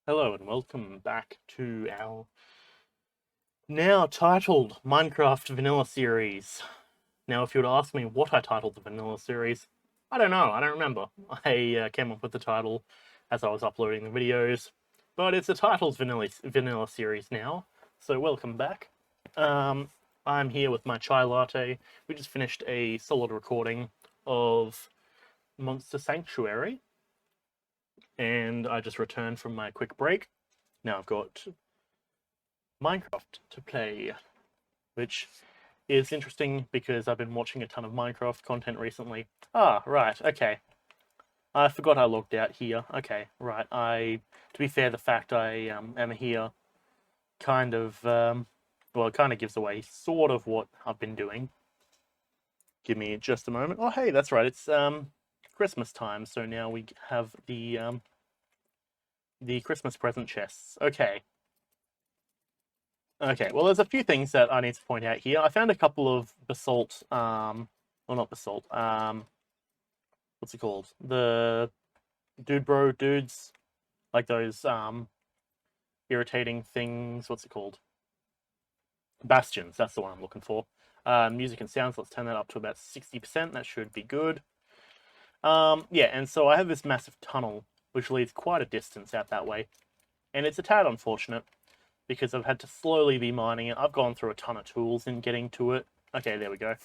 Hello and welcome back to our now titled Minecraft Vanilla series. Now, if you were to ask me what I titled the Vanilla series, I don't know, I don't remember. I came up with the title as I was uploading the videos, but it's a titled Vanilla series now, so welcome back. I'm here with my chai latte. We just finished a solid recording of Monster Sanctuary, and I just returned from my quick break. Now I've got Minecraft to play, which is interesting because I've been watching a ton of Minecraft content recently. Ah, right, okay. I forgot I logged out here. Okay, right. To be fair, the fact I am here kind of, well, it kind of gives away sort of what I've been doing. Give me just a moment. Oh, hey, that's right. It's Christmas time, so now we have the Christmas present chests. Okay. Okay, well, there's a few things that I need to point out here. I found a couple of basalt, well, not basalt, what's it called? The dudes, like those, irritating things. What's it called? Bastions, that's the one I'm looking for. Music and sounds, let's turn that up to about 60%. That should be good. Yeah, and so I have this massive tunnel, which leads quite a distance out that way. And it's a tad unfortunate, because I've had to slowly be mining it. I've gone through a ton of tools in getting to it. Okay, there we go.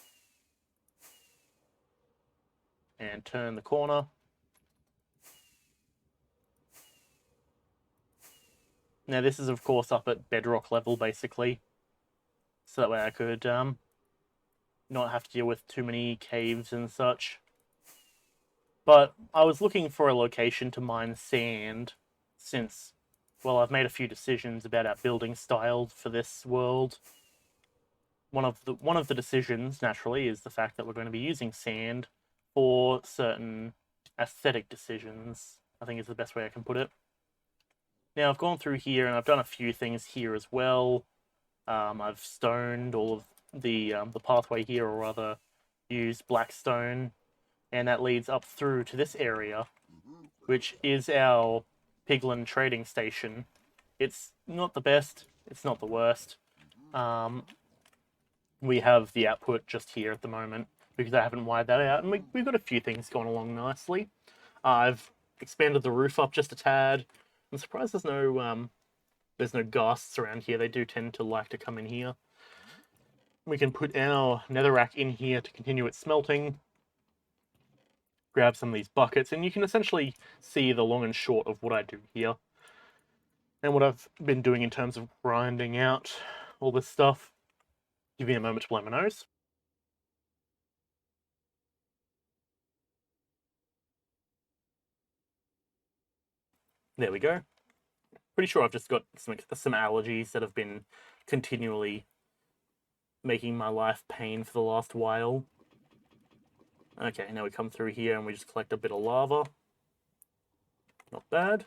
And turn the corner. Now this is of course up at bedrock level basically, so that way I could not have to deal with too many caves and such. But I was looking for a location to mine sand since, well, I've made a few decisions about our building style for this world. One of the decisions, naturally, is the fact that we're going to be using sand for certain aesthetic decisions, I think is the best way I can put it. Now, I've gone through here and I've done a few things here as well. I've stoned all of the pathway here, or rather, used blackstone, and that leads up through to this area, which is our piglin trading station. It's not the best, it's not the worst. We have the output just here at the moment because I haven't wired that out, and we've got a few things going along nicely. I've expanded the roof up just a tad. I'm surprised there's no ghasts around here. They do tend to like to come in here. We can put our netherrack in here to continue its smelting. Grab some of these buckets, and you can essentially see the long and short of what I do here. And what I've been doing in terms of grinding out all this stuff. Give me a moment to blow my nose. There we go. Pretty sure I've just got some allergies that have been continually making my life pain for the last while. Okay, now we come through here and we just collect a bit of lava. Not bad.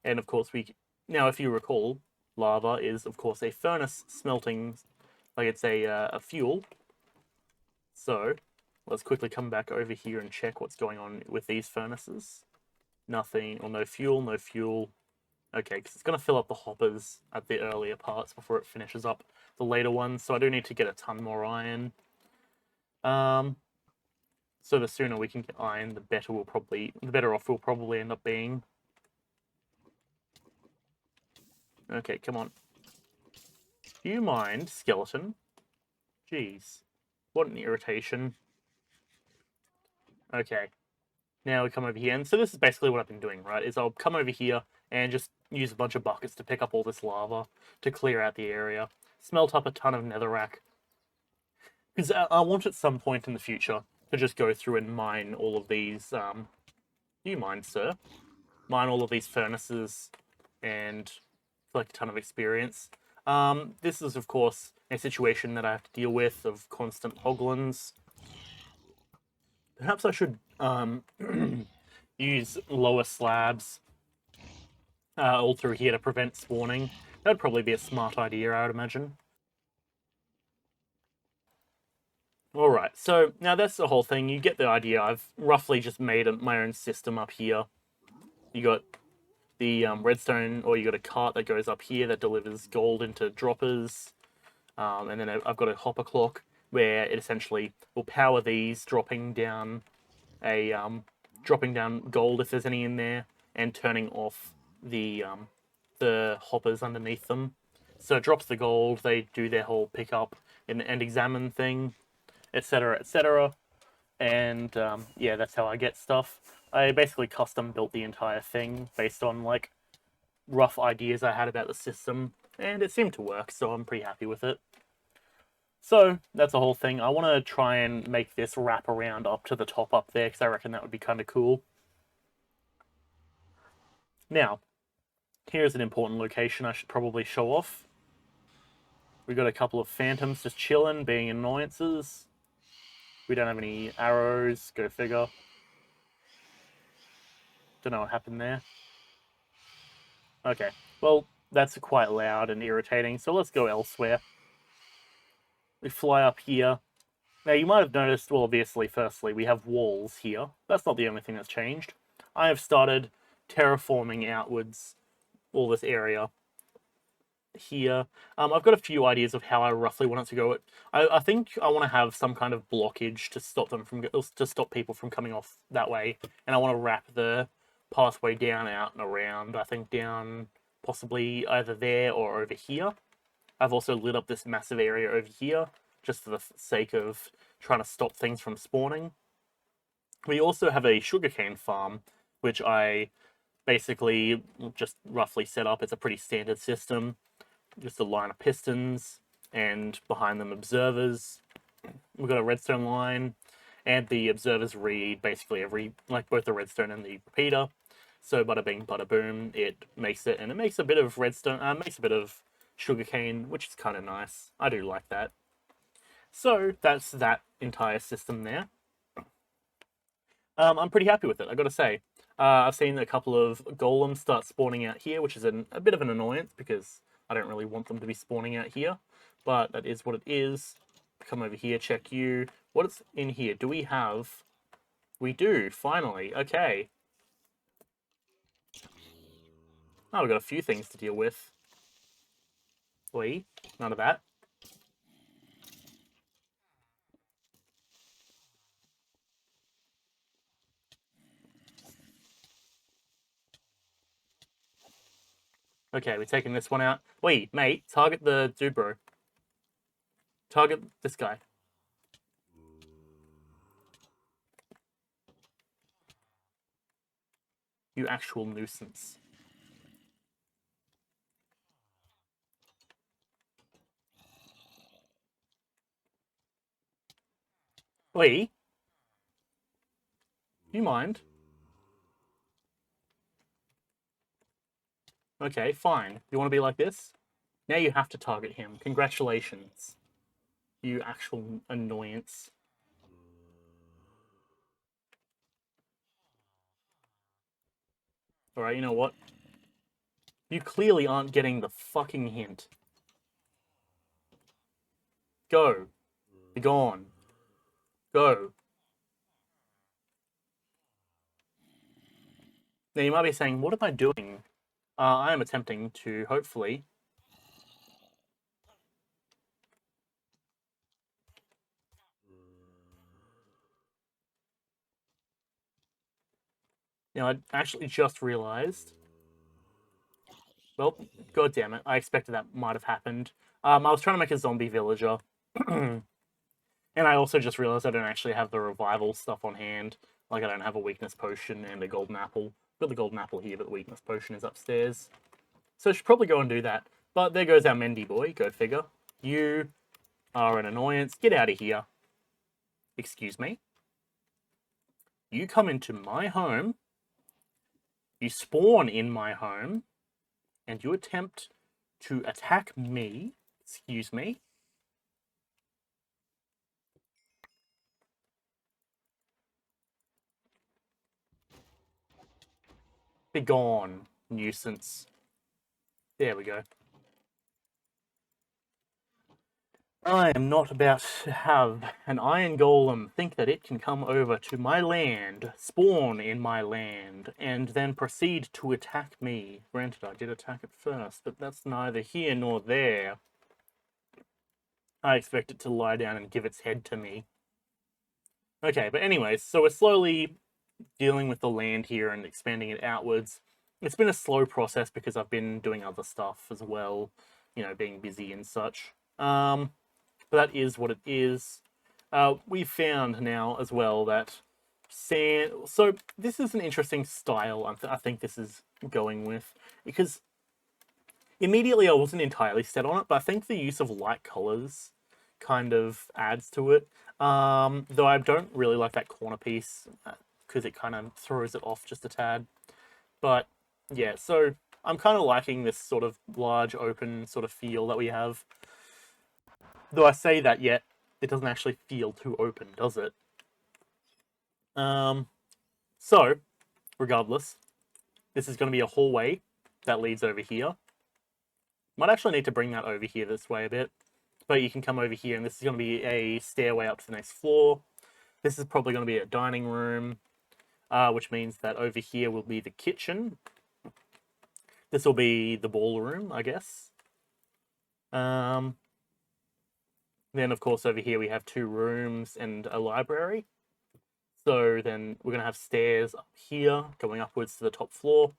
And of course now if you recall, lava is of course a furnace smelting, like it's a fuel. So let's quickly come back over here and check what's going on with these furnaces. Nothing, or no fuel, no fuel. Okay, because it's going to fill up the hoppers at the earlier parts before it finishes up the later ones, so I do need to get a ton more iron. So the sooner we can get iron, the better off we'll probably end up being. Okay, come on. Do you mind, skeleton? Jeez. What an irritation. Okay. Now we come over here, and so this is basically what I've been doing, right? Is I'll come over here and just use a bunch of buckets to pick up all this lava to clear out the area. Smelt up a ton of netherrack. Because I want at some point in the future to just go through and mine all of these, do you mind, sir? Mine all of these furnaces and collect a ton of experience. This is, of course, a situation that I have to deal with of constant hoglins. Perhaps I should use lower slabs all through here to prevent spawning. That'd probably be a smart idea, I would imagine. Alright, so now that's the whole thing. You get the idea. I've roughly just made my own system up here. You got the redstone, or you got a cart that goes up here that delivers gold into droppers. And then I've got a hopper clock where it essentially will power these, dropping down gold if there's any in there, and turning off the hoppers underneath them. So it drops the gold, they do their whole pickup and examine thing, etc., etc. And yeah, that's how I get stuff. I basically custom built the entire thing based on like rough ideas I had about the system, and it seemed to work, so I'm pretty happy with it. So that's the whole thing. I want to try and make this wrap around up to the top up there, because I reckon that would be kind of cool. Now, here's an important location I should probably show off. We've got a couple of phantoms just chilling, being annoyances. We don't have any arrows, go figure. Don't know what happened there. Okay, well, that's quite loud and irritating, so let's go elsewhere. We fly up here. Now, you might have noticed, well, obviously, firstly, we have walls here. That's not the only thing that's changed. I have started terraforming outwards all this area here. I've got a few ideas of how I roughly want it to go. I think I want to have some kind of blockage to stop people from coming off that way, and I want to wrap the pathway down, out, and around. I think down possibly either there or over here. I've also lit up this massive area over here, just for the sake of trying to stop things from spawning. We also have a sugarcane farm, which I basically just roughly set up. It's a pretty standard system. Just a line of pistons, and behind them observers. We've got a redstone line, and the observers read basically like both the redstone and the repeater. So bada bing, bada boom, it makes it, and it makes a bit of redstone, makes a bit of sugarcane, which is kind of nice. I do like that. So that's that entire system there. I'm pretty happy with it, I gotta say. I've seen a couple of golems start spawning out here, which is a bit of an annoyance because I don't really want them to be spawning out here, but that is what it is. Come over here, check you. What's in here? Do we have... We do, finally. Okay. Oh, we've got a few things to deal with. Wait, none of that. Okay, we're taking this one out. Wait, mate, target the dude, bro. Target this guy. You actual nuisance. Wait. You mind? Okay, fine. You want to be like this? Now you have to target him. Congratulations. You actual annoyance. Alright, you know what? You clearly aren't getting the fucking hint. Go. Be gone. Go. Now you might be saying, what am I doing? I am attempting to, hopefully... You know, I actually just realized... Well, god damn it. I expected that might have happened. I was trying to make a zombie villager. And I also just realized I don't actually have the revival stuff on hand. Like, I don't have a weakness potion and a golden apple. I've got the golden apple here, but the weakness potion is upstairs. So I should probably go and do that. But there goes our Mendy boy, go figure. You are an annoyance. Get out of here. Excuse me. You come into my home. You spawn in my home. And you attempt to attack me. Excuse me. Be gone, nuisance. There we go. I am not about to have an iron golem think that it can come over to my land, spawn in my land, and then proceed to attack me. Granted, I did attack it first, but that's neither here nor there. I expect it to lie down and give its head to me. Okay, but anyways, so we're slowly dealing with the land here and expanding it outwards. It's been a slow process because I've been doing other stuff as well, you know, being busy and such. But that is what it is. We've found now as well that sand. So this is an interesting style. I think this is going with, because immediately I wasn't entirely set on it, but I think the use of light colors kind of adds to it. Though I don't really like that corner piece because it kind of throws it off just a tad. But yeah, so I'm kind of liking this sort of large open sort of feel that we have. Though I say that, yet it doesn't actually feel too open, does it? So, regardless, this is going to be a hallway that leads over here. Might actually need to bring that over here this way a bit. But you can come over here, and this is going to be a stairway up to the next floor. This is probably going to be a dining room, which means that over here will be the kitchen. This will be the ballroom, I guess. Then, of course, over here we have 2 rooms and a library. So then we're going to have stairs up here going upwards to the top floor.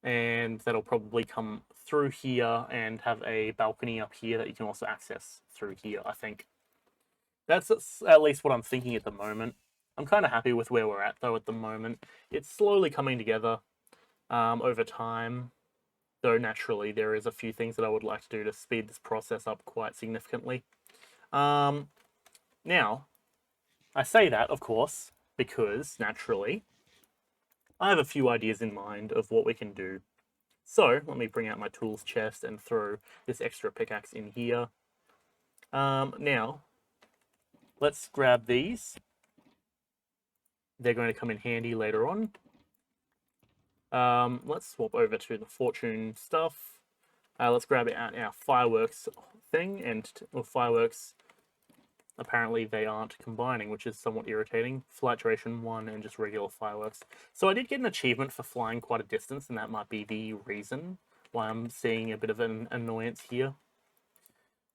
And that'll probably come through here and have a balcony up here that you can also access through here, I think. That's at least what I'm thinking at the moment. I'm kind of happy with where we're at, though, at the moment. It's slowly coming together over time. Though, naturally, there is a few things that I would like to do to speed this process up quite significantly. Now, I say that, of course, because, naturally, I have a few ideas in mind of what we can do. So, let me bring out my tools chest and throw this extra pickaxe in here. Now, let's grab these. They're going to come in handy later on. Let's swap over to the fortune stuff. Let's grab out our fireworks thing, and fireworks, apparently they aren't combining, which is somewhat irritating. Flight duration 1 and just regular fireworks. So I did get an achievement for flying quite a distance, and that might be the reason why I'm seeing a bit of an annoyance here.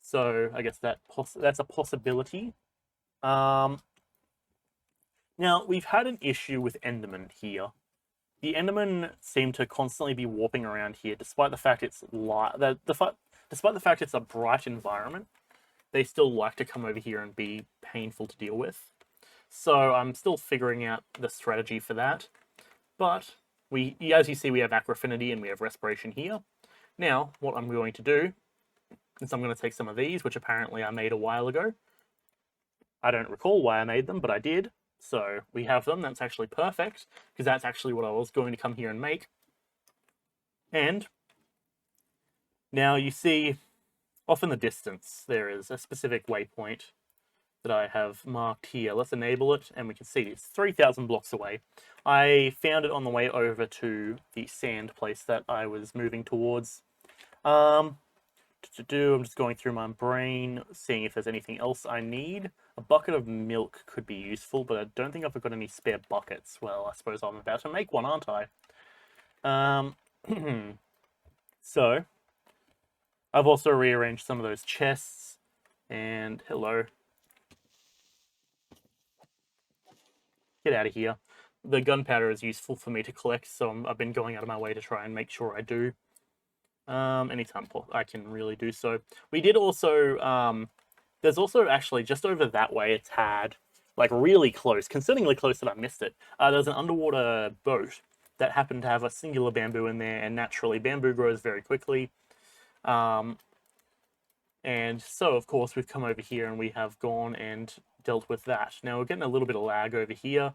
So I guess that's a possibility. Now, we've had an issue with Enderman here. The Endermen seem to constantly be warping around here, despite the fact it's despite the fact it's a bright environment. They still like to come over here and be painful to deal with. So I'm still figuring out the strategy for that. But as you see, we have Acrofinity and we have Respiration here. Now, what I'm going to do is I'm going to take some of these, which apparently I made a while ago. I don't recall why I made them, but I did. So we have them. That's actually perfect, because that's actually what I was going to come here and make. And now you see, off in the distance, there is a specific waypoint that I have marked here. Let's enable it, and we can see it's 3,000 blocks away. I found it on the way over to the sand place that I was moving towards. I'm just going through my brain, seeing if there's anything else I need. A bucket of milk could be useful, but I don't think I've got any spare buckets. Well, I suppose I'm about to make one, aren't I? So, I've also rearranged some of those chests, and hello. Get out of here. The gunpowder is useful for me to collect, so I've been going out of my way to try and make sure I do. Anytime I can really do so. We did also, there's also actually just over that way a tad, like really close, concerningly close that I missed it. There's an underwater boat that happened to have a singular bamboo in there, and naturally bamboo grows very quickly. And so, of course, we've come over here and we have gone and dealt with that. Now, we're getting a little bit of lag over here.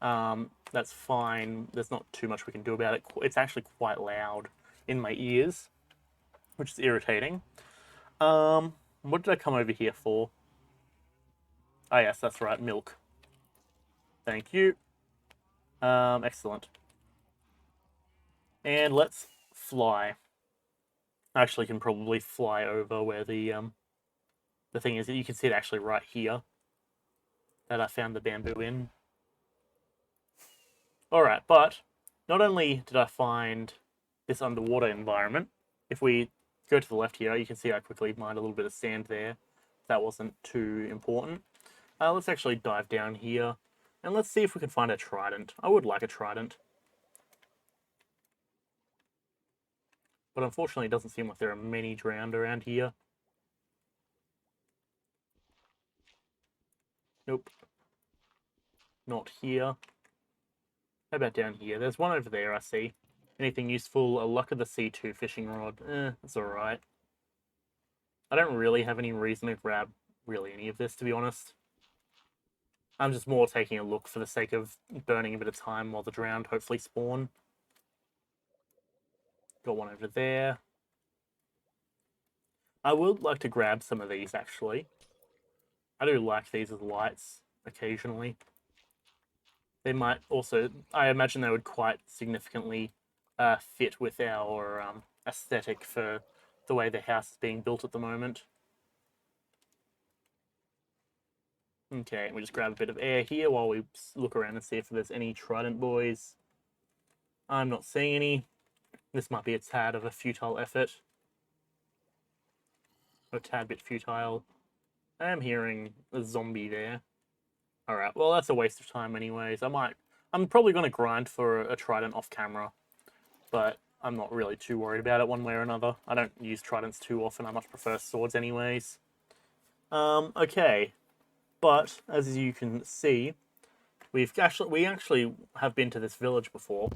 That's fine. There's not too much we can do about it. It's actually quite loud in my ears, which is irritating. What did I come over here for? Ah, yes, that's right, milk. Thank you. Excellent. And let's fly. I actually can probably fly over where the The thing is that you can see it actually right here that I found the bamboo in. Alright, but not only did I find this underwater environment, if we go to the left here, you can see I quickly mined a little bit of sand there. That wasn't too important. Let's actually dive down here, and let's see if we can find a trident. I would like a trident. But unfortunately, it doesn't seem like there are many drowned around here. Nope. Not here. How about down here? There's one over there, I see. Anything useful? A Luck of the C2 fishing rod. That's alright. I don't really have any reason to grab really any of this, to be honest. I'm just more taking a look for the sake of burning a bit of time while the drowned hopefully spawn. Got one over there. I would like to grab some of these, actually. I do like these as lights, occasionally. They might also... I imagine they would quite significantly fit with our aesthetic for the way the house is being built at the moment. Okay, and we just grab a bit of air here while we look around and see if there's any trident boys. I'm not seeing any. This might be a tad of a futile effort. A tad bit futile. I am hearing a zombie there. Alright, well that's a waste of time anyways. I'm probably going to grind for a trident off camera, but I'm not really too worried about it one way or another. I don't use tridents too often, I much prefer swords anyways. Okay. But, as you can see, we actually have been to this village before.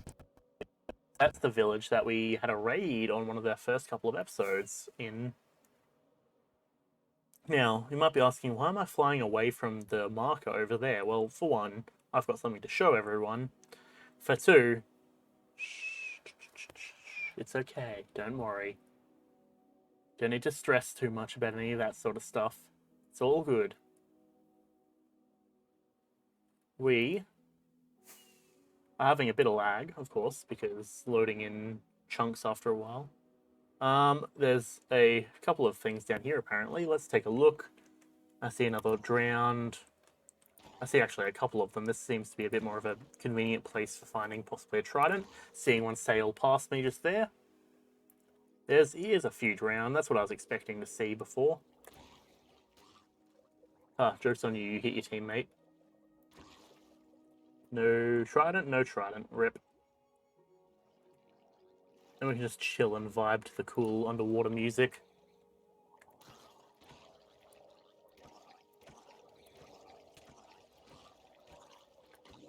That's the village that we had a raid on one of our first couple of episodes in. Now, you might be asking, why am I flying away from the marker over there? Well, for one, I've got something to show everyone. For two, it's okay, don't worry. Don't need to stress too much about any of that sort of stuff. It's all good. We are having a bit of lag, of course, because loading in chunks after a while. There's a couple of things down here, apparently. Let's take a look. I see another drowned. I see actually a couple of them. This seems to be a bit more of a convenient place for finding possibly a trident. Seeing one sail past me just there. Here's a few drowned. That's what I was expecting to see before. Ah, joke's on you, you hit your teammate. No trident, no trident. Rip. And we can just chill and vibe to the cool underwater music.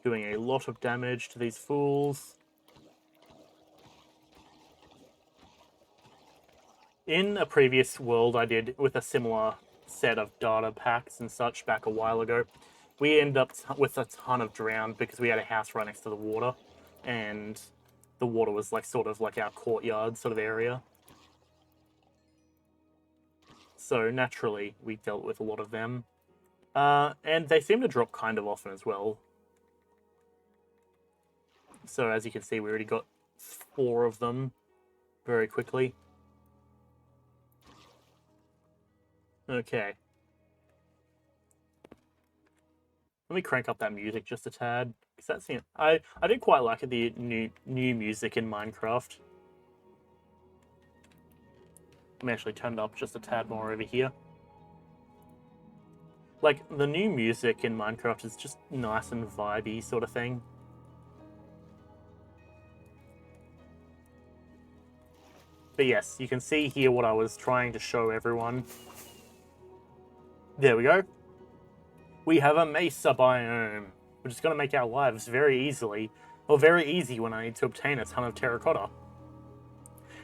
Doing a lot of damage to these fools. In a previous world I did with a similar set of data packs and such back a while ago, we ended up with a ton of drowned because we had a house right next to the water, and the water was like sort of like our courtyard sort of area. So naturally, we dealt with a lot of them. And they seem to drop kind of often as well. So as you can see, we already got 4 of them very quickly. Okay. Let me crank up that music just a tad, because that seems... I did quite like the new music in Minecraft. Let me actually turn it up just a tad more over here. Like, the new music in Minecraft is just nice and vibey sort of thing. But yes, you can see here what I was trying to show everyone. There we go. We have a mesa biome, which is going to make our lives very easy when I need to obtain a ton of terracotta.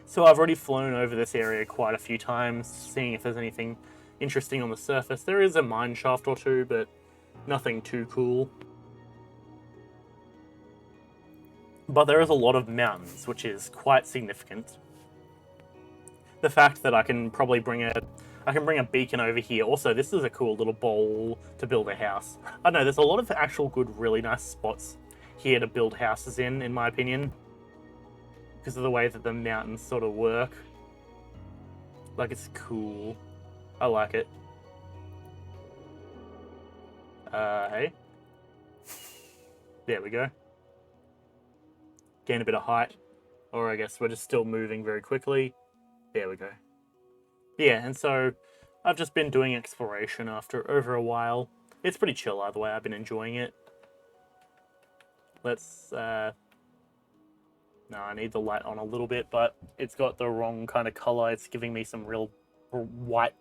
So I've already flown over this area quite a few times, seeing if there's anything interesting on the surface. There is a mine shaft or two, but nothing too cool. But there is a lot of mountains, which is quite significant. The fact that I can probably bring a beacon over here. Also, this is a cool little bowl to build a house. I don't know, there's a lot of actual good, really nice spots here to build houses in my opinion. Because of the way that the mountains sort of work. Like, it's cool. I like it. Hey. There we go. Gain a bit of height. Or I guess we're just still moving very quickly. There we go. Yeah, and so I've just been doing exploration after over a while. It's pretty chill either way. I've been enjoying it. Let's... No, I need the light on a little bit, but it's got the wrong kind of color. It's giving me some real white,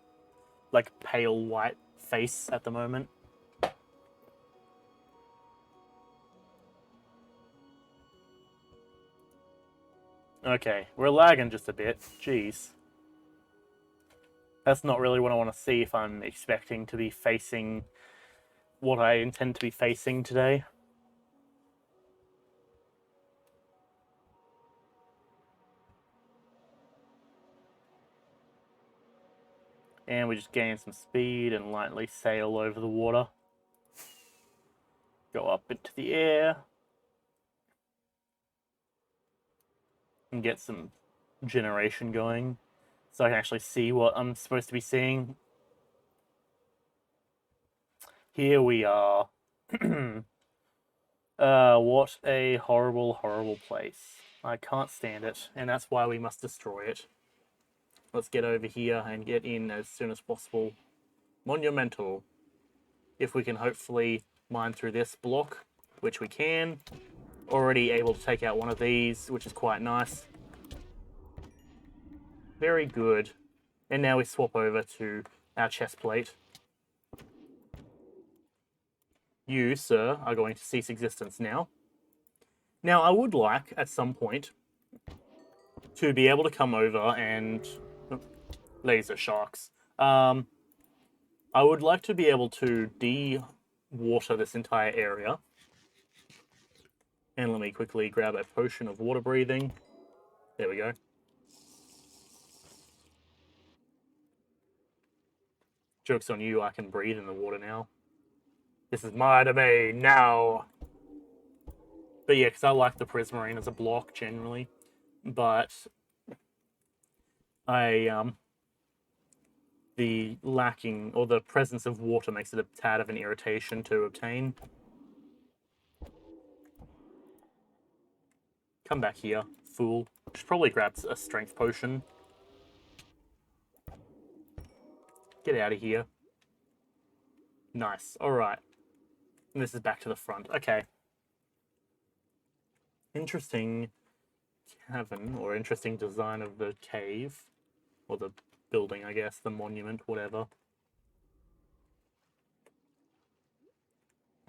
like pale white face at the moment. Okay, we're lagging just a bit. Jeez. That's not really what I want to see if I'm expecting to be facing what I intend to be facing today. And we just gain some speed and lightly sail over the water. Go up into the air. And get some generation going. So I can actually see what I'm supposed to be seeing. Here we are. What a horrible, horrible place. I can't stand it, and that's why we must destroy it. Let's get over here and get in as soon as possible. Monumental. If we can hopefully mine through this block, which we can. Already able to take out one of these, which is quite nice. Very good. And now we swap over to our chest plate. You, sir, are going to cease existence now. Now, I would like, at some point, to be able to come over and... laser sharks. I would like to be able to de-water this entire area. And let me quickly grab a potion of water breathing. There we go. Joke's on you, I can breathe in the water now. This is my domain now! But yeah, because I like the prismarine as a block, generally. But... the lacking, or the presence of water makes it a tad of an irritation to obtain. Come back here, fool. Should probably grab a strength potion. Get out of here. Nice. Alright. And this is back to the front. Okay. Interesting cavern, or interesting design of the cave. Or the building, I guess. The monument, whatever.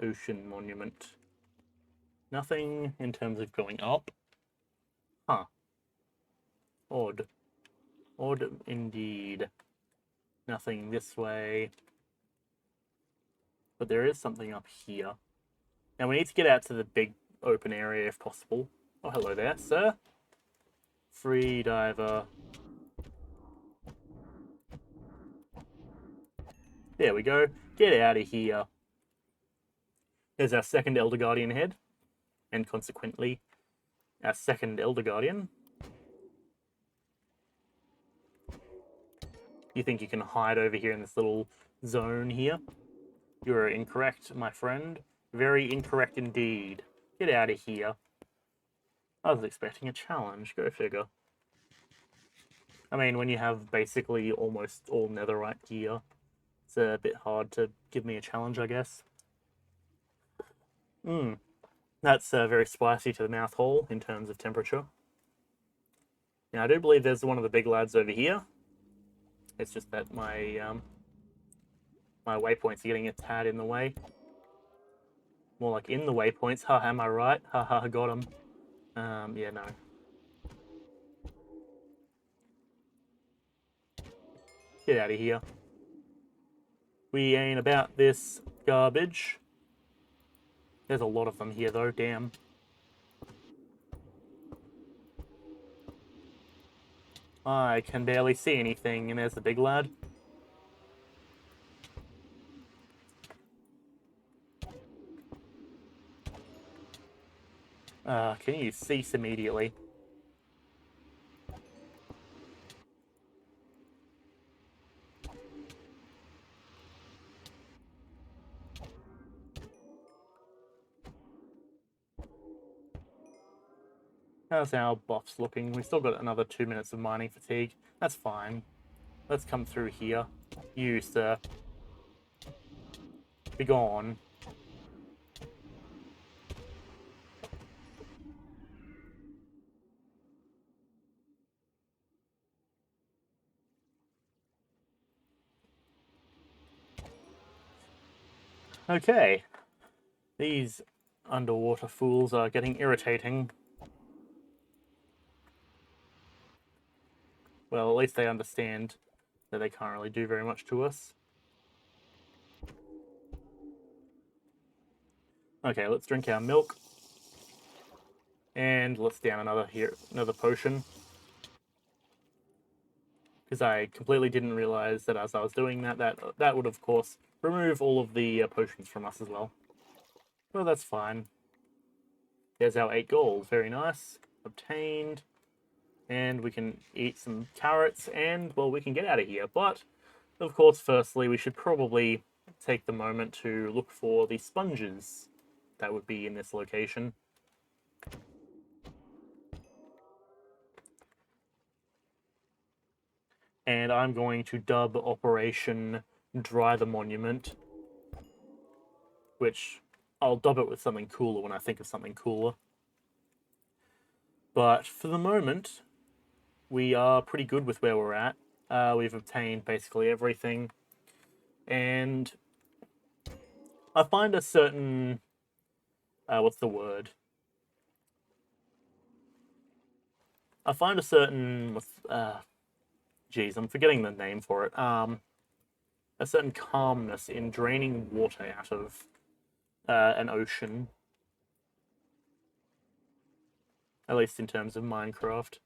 Ocean monument. Nothing in terms of going up. Huh. Odd. Odd indeed. Nothing this way. But there is something up here. Now we need to get out to the big open area if possible. Oh, hello there, sir. Free diver. There we go. Get out of here. There's our second Elder Guardian head. And consequently, our second Elder Guardian. You think you can hide over here in this little zone here? You're incorrect, my friend. Very incorrect indeed. Get out of here. I was expecting a challenge, go figure. I mean, when you have basically almost all netherite gear, it's a bit hard to give me a challenge, I guess. That's very spicy to the mouth hole in terms of temperature. Now, I do believe there's one of the big lads over here. It's just that my my waypoints are getting a tad in the way. More like in the waypoints. Ha, am I right? Ha ha, got him. Yeah, no. Get out of here. We ain't about this garbage. There's a lot of them here, though, damn. I can barely see anything, and there's the big lad. Can you cease immediately? How's our buffs looking? We still got another 2 minutes of mining fatigue. That's fine. Let's come through here. You, sir. Be gone. Okay. These underwater fools are getting irritating. Well, at least they understand that they can't really do very much to us. Okay, let's drink our milk. And let's down another potion. Because I completely didn't realize that as I was doing that would, of course, remove all of the potions from us as well. Well, that's fine. There's our 8 gold. Very nice. Obtained. And we can eat some carrots, and, well, we can get out of here. But, of course, firstly, we should probably take the moment to look for the sponges that would be in this location. And I'm going to dub Operation Dry the Monument, which I'll dub it with something cooler when I think of something cooler. But for the moment, we are pretty good with where we're at. We've obtained basically everything. And I find a certain... what's the word? I find a certain... geez, I'm forgetting the name for it. A certain calmness in draining water out of an ocean. At least in terms of Minecraft.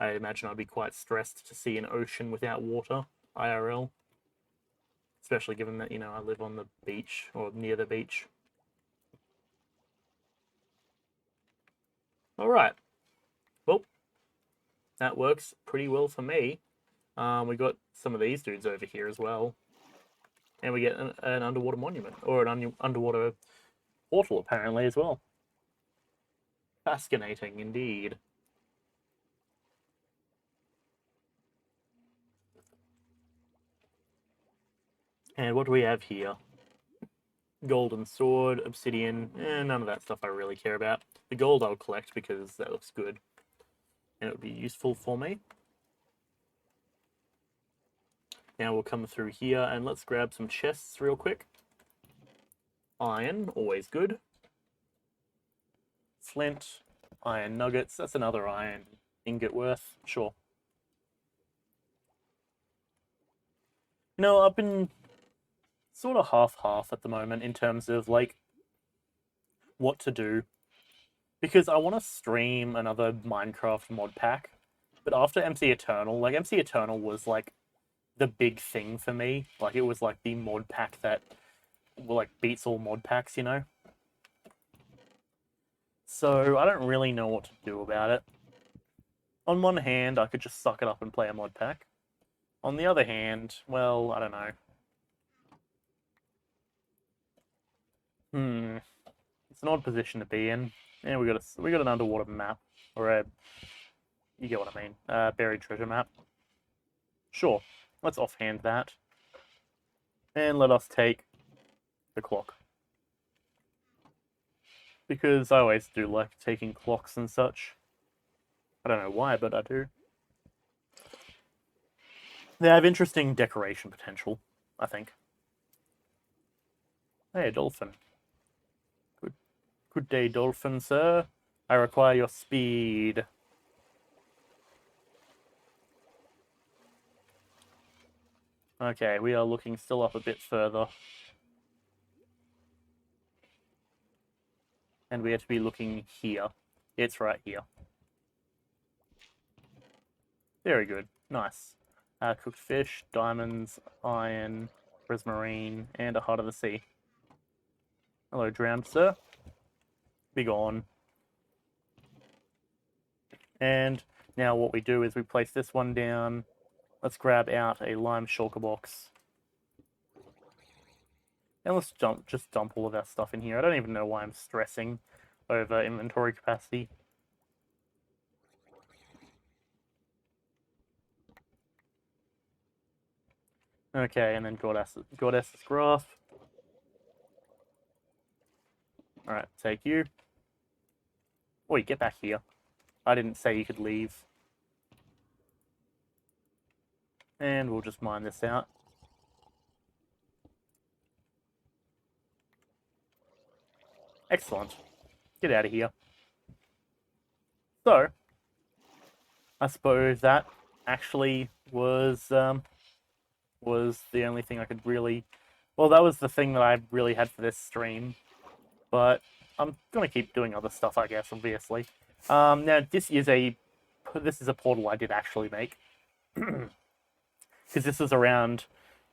I imagine I'd be quite stressed to see an ocean without water, IRL. Especially given that, you know, I live on the beach, or near the beach. Alright. Well, that works pretty well for me. We got some of these dudes over here as well. And we get an underwater monument, or an underwater portal, apparently, as well. Fascinating, indeed. And what do we have here? Golden sword, obsidian, none of that stuff I really care about. The gold I'll collect because that looks good. And it would be useful for me. Now we'll come through here and let's grab some chests real quick. Iron, always good. Flint, iron nuggets, that's another iron ingot worth, sure. No, I've been sort of half-half at the moment in terms of, like, what to do. Because I want to stream another Minecraft mod pack. But after MC Eternal, like, MC Eternal was, like, the big thing for me. Like, it was, like, the mod pack that, well, like, beats all mod packs, you know? So, I don't really know what to do about it. On one hand, I could just suck it up and play a mod pack. On the other hand, well, I don't know. It's an odd position to be in. And we got an underwater map, or a, you get what I mean, buried treasure map. Sure, let's offhand that, and let us take the clock, because I always do like taking clocks and such. I don't know why, but I do. They have interesting decoration potential, I think. Hey, dolphin. Good day, dolphin, sir. I require your speed. Okay, we are looking still up a bit further. And we have to be looking here. It's right here. Very good. Nice. Cooked fish, diamonds, iron, prismarine, and a heart of the sea. Hello, drowned sir. Be gone. And now what we do is we place this one down. Let's grab out a lime shulker box. And let's just dump all of our stuff in here. I don't even know why I'm stressing. over inventory capacity. Okay, and then Goddess's Graph. Alright, take you. Oi, get back here. I didn't say you could leave. And we'll just mine this out. Excellent. Get out of here. So, I suppose that actually was the only thing I could really... Well, that was the thing that I really had for this stream. But I'm going to keep doing other stuff, I guess, obviously. Now, this is a portal I did actually make. Because this was around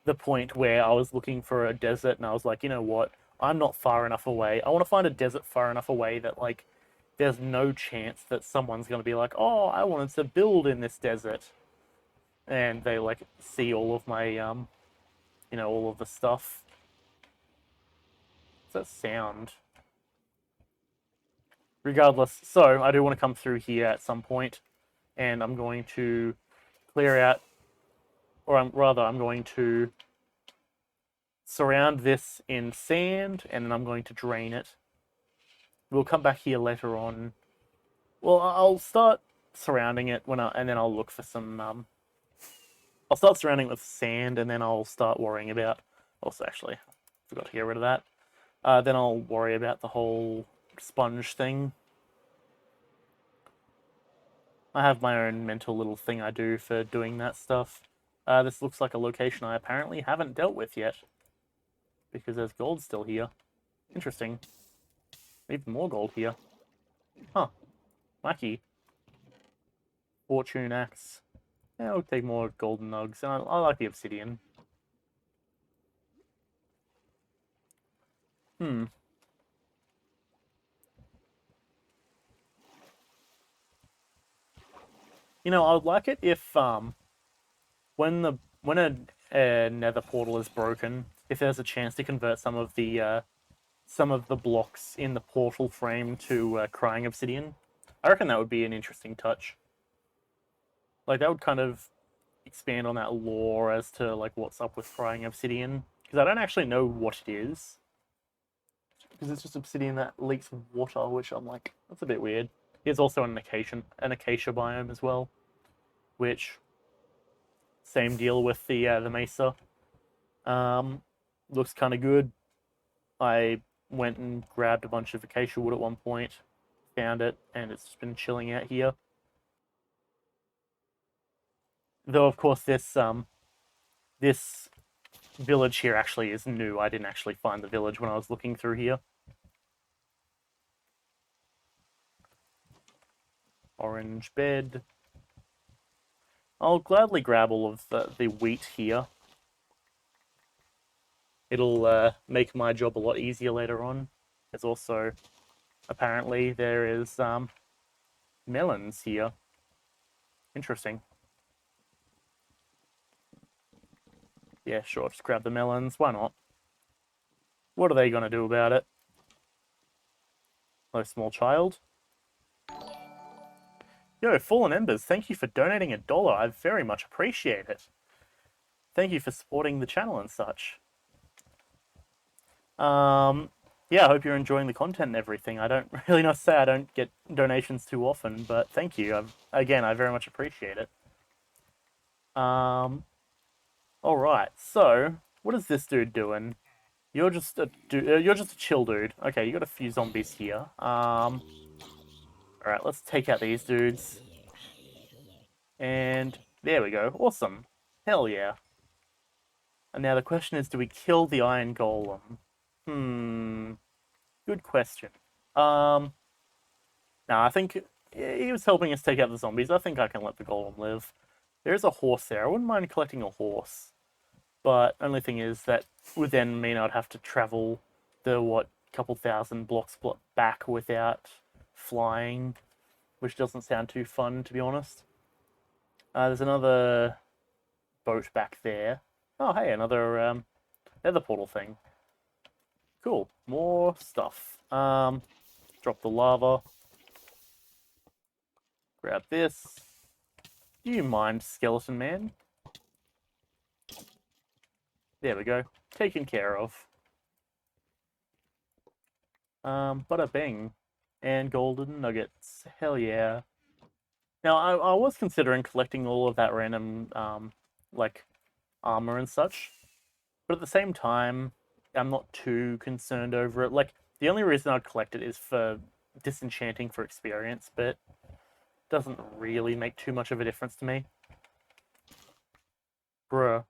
the point where I was looking for a desert, and I was like, you know what? I'm not far enough away. I want to find a desert far enough away that, like, there's no chance that someone's going to be like, oh, I wanted to build in this desert. And they, like, see all of my, all of the stuff. What's that sound? Regardless, so I do want to come through here at some point, and I'm going to clear out, or I'm going to surround this in sand, and then I'm going to drain it. We'll come back here later on. Well, I'll start surrounding it and then I'll look for some. I'll start surrounding it with sand, and then I'll start worrying about. Also, actually, forgot to get rid of that. Then I'll worry about the whole sponge thing. I have my own mental little thing I do for doing that stuff. This looks like a location I apparently haven't dealt with yet, because there's gold still here. Interesting. Even more gold here. Huh. Wacky. Fortune axe. Yeah, I'll take more golden nugs. And I like the obsidian. You know, I would like it if when a nether portal is broken, if there's a chance to convert some of the blocks in the portal frame to crying obsidian. I reckon that would be an interesting touch. Like, that would kind of expand on that lore as to, like, what's up with crying obsidian. Because I don't actually know what it is. Because it's just obsidian that leaks water, which I'm like, that's a bit weird. There's also an acacia biome as well, which, same deal with the mesa. Looks kind of good. I went and grabbed a bunch of acacia wood at one point, found it, and it's been chilling out here. Though, of course, this village here actually is new. I didn't actually find the village when I was looking through here. Orange bed. I'll gladly grab all of the wheat here. It'll make my job a lot easier later on. There's also, apparently, there is melons here. Interesting. Yeah, sure, just grab the melons. Why not? What are they going to do about it? Oh, small child. Yo, Fallen Embers, thank you for donating $1. I very much appreciate it. Thank you for supporting the channel and such. Yeah, I hope you're enjoying the content and everything. I don't really know to say I don't get donations too often, but thank you. Again, I very much appreciate it. Alright, so, what is this dude doing? You're just a chill dude. Okay, you got a few zombies here. Alright, let's take out these dudes. And there we go. Awesome. Hell yeah. And now the question is, do we kill the Iron Golem? Good question. No, I think he was helping us take out the zombies. I think I can let the golem live. There's a horse there. I wouldn't mind collecting a horse. But only thing is that would then mean I'd have to travel the, couple thousand blocks back without flying, which doesn't sound too fun, to be honest. There's another boat back there. Oh, hey, another nether portal thing. Cool. More stuff. Drop drop the lava. Grab this. Do you mind, Skeleton Man? There we go. Taken care of. Bada bing. And golden nuggets. Hell yeah. Now, I was considering collecting all of that random, like, armor and such. But at the same time, I'm not too concerned over it. Like, the only reason I'd collect it is for disenchanting for experience, but it doesn't really make too much of a difference to me. Bruh,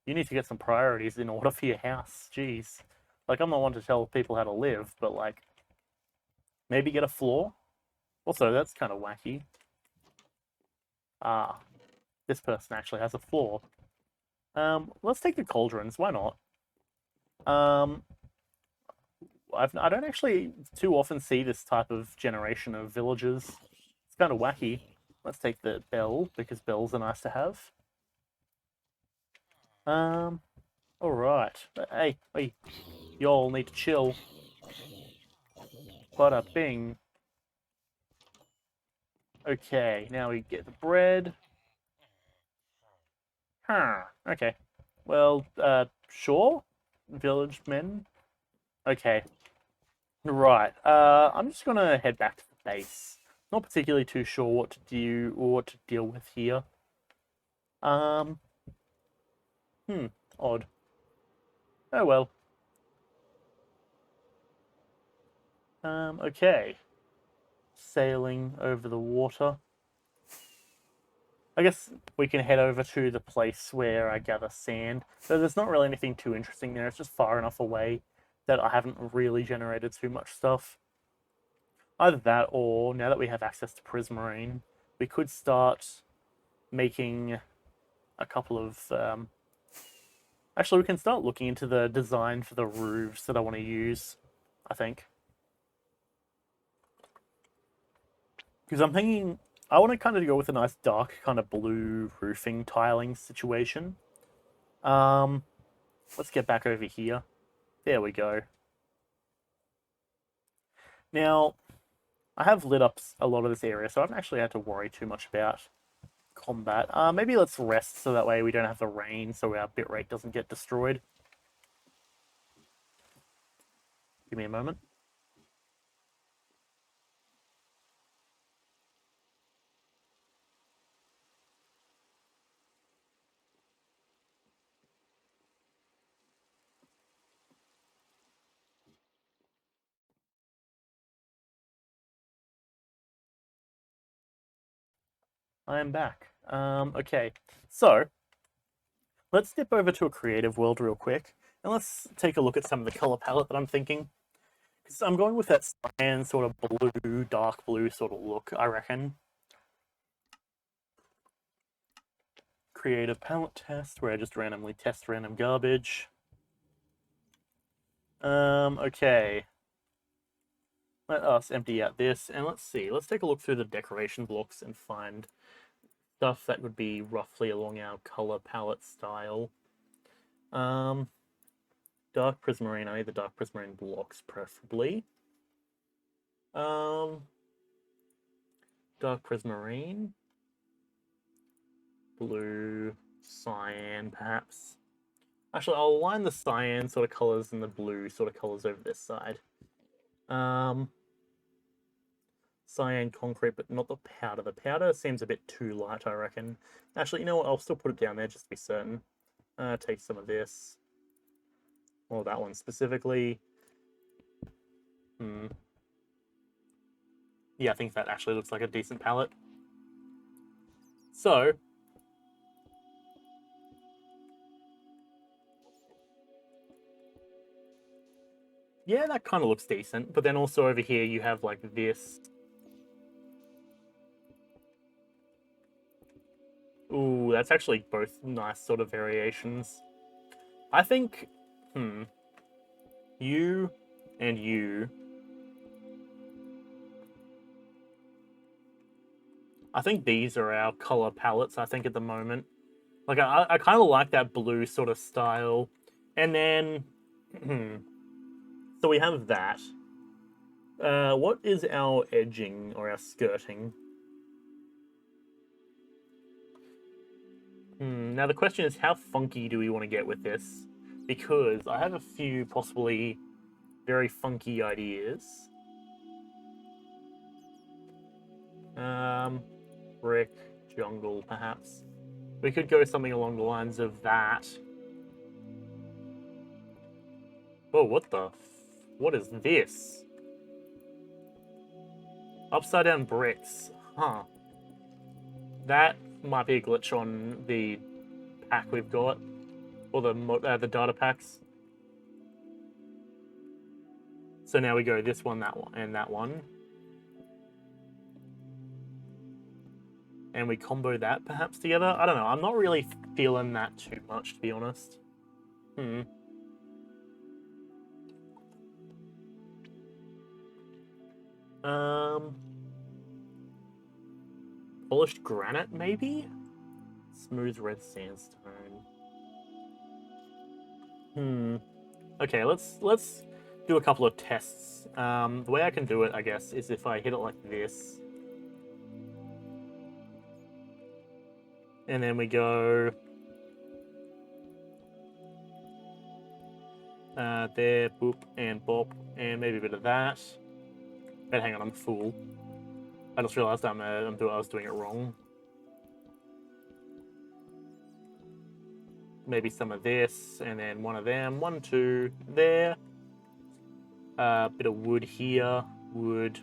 you need to get some priorities in order for your house. Jeez. Like, I'm not one to tell people how to live, but, like, maybe get a floor? Also, that's kind of wacky. Ah, this person actually has a floor. Let's take the cauldrons. Why not? I don't actually too often see this type of generation of villagers. It's kind of wacky. Let's take the bell, because bells are nice to have. Alright. Hey, y'all need to chill. Bada bing. Okay, now we get the bread. Huh, okay. Well, sure? Village men? Okay. Right, I'm just gonna head back to the base. Not particularly too sure what to do or what to deal with here. Odd. Oh well. Okay. Sailing over the water. I guess we can head over to the place where I gather sand. So there's not really anything too interesting there. It's just far enough away that I haven't really generated too much stuff. Either that, or now that we have access to prismarine, we could start making a couple of... Actually, we can start looking into the design for the roofs that I want to use, I think. Because I'm thinking, I want to kind of go with a nice dark kind of blue roofing tiling situation. Let's get back over here. There we go. Now, I have lit up a lot of this area, so I haven't actually had to worry too much about combat. Maybe let's rest so that way we don't have the rain, so our bitrate doesn't get destroyed. Give me a moment. I am back. Okay, so let's dip over to a creative world real quick, and let's take a look at some of the color palette that I'm thinking. Because I'm going with that cyan sort of blue, dark blue sort of look, I reckon. Creative palette test, where I just randomly test random garbage. Okay. Let us empty out this, and let's see. Let's take a look through the decoration blocks and find stuff that would be roughly along our color palette style. Dark prismarine. I need the dark prismarine blocks, preferably. Dark prismarine. Blue, cyan, perhaps. Actually, I'll align the cyan sort of colors and the blue sort of colors over this side. Cyan concrete, but not the powder. The powder seems a bit too light, I reckon. Actually, you know what? I'll still put it down there just to be certain. Take some of this. Or that one specifically. Yeah, I think that actually looks like a decent palette. So, yeah, that kind of looks decent. But then also over here you have like this. Ooh, that's actually both nice sort of variations. I think, you and you. I think these are our color palettes, I think, at the moment. Like, I kind of like that blue sort of style. And then, so we have that. What is our edging or our skirting? Now the question is, how funky do we want to get with this? Because I have a few possibly very funky ideas. Brick, jungle, perhaps. We could go something along the lines of that. Oh, what is this? Upside down bricks. Huh. That might be a glitch on the pack we've got. Or the data packs. So now we go this one, that one, and that one. And we combo that perhaps together. I don't know. I'm not really feeling that too much, to be honest. Polished granite, maybe? Smooth red sandstone. Okay, let's do a couple of tests. The way I can do it, I guess, is if I hit it like this. And then we go... there, boop, and bop, and maybe a bit of that. But hang on, I'm a fool. I just realized I was doing it wrong. Maybe some of this, and then one of them. 1, 2, there. Bit of wood here. Wood.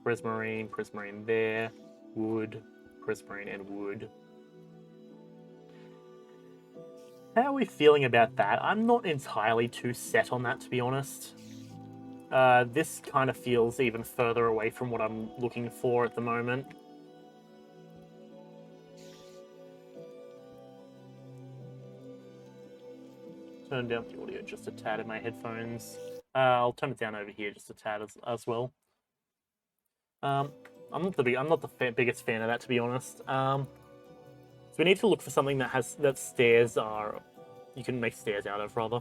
Prismarine. Prismarine there. Wood. Prismarine and wood. How are we feeling about that? I'm not entirely too set on that, to be honest. This kind of feels even further away from what I'm looking for at the moment. Turn down the audio just a tad in my headphones. I'll turn it down over here just a tad as well. I'm not the biggest fan of that, to be honest. So we need to look for something that stairs are you can make stairs out of, rather.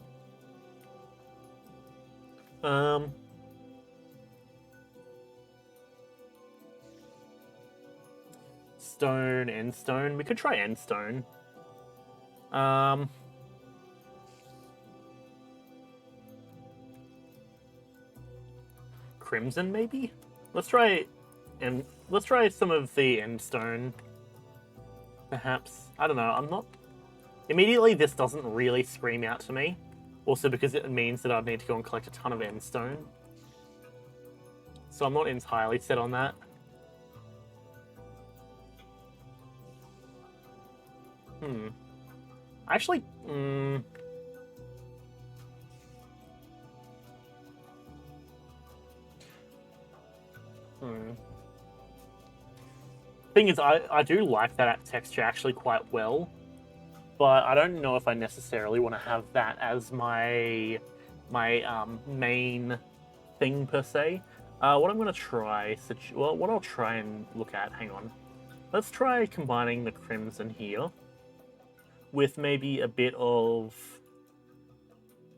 Stone, end stone. We could try end stone. Crimson, maybe? Let's try some of the end stone. Perhaps. I don't know. I'm not... Immediately, this doesn't really scream out to me. Also because it means that I'd need to go and collect a ton of end stone. So I'm not entirely set on that. Actually, Thing is, I do like that texture actually quite well, but I don't know if I necessarily want to have that as my main thing per se. What I'm going to try, what I'll try and look at, hang on. Let's try combining the crimson here with maybe a bit of...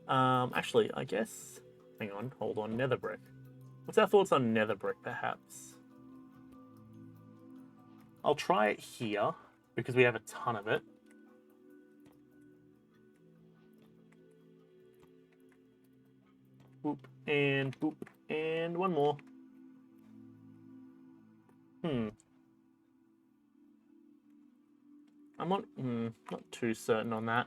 actually, I guess... Hang on, hold on, nether brick. What's our thoughts on nether brick, perhaps? I'll try it here, because we have a ton of it. Boop, and one more. I'm not too certain on that.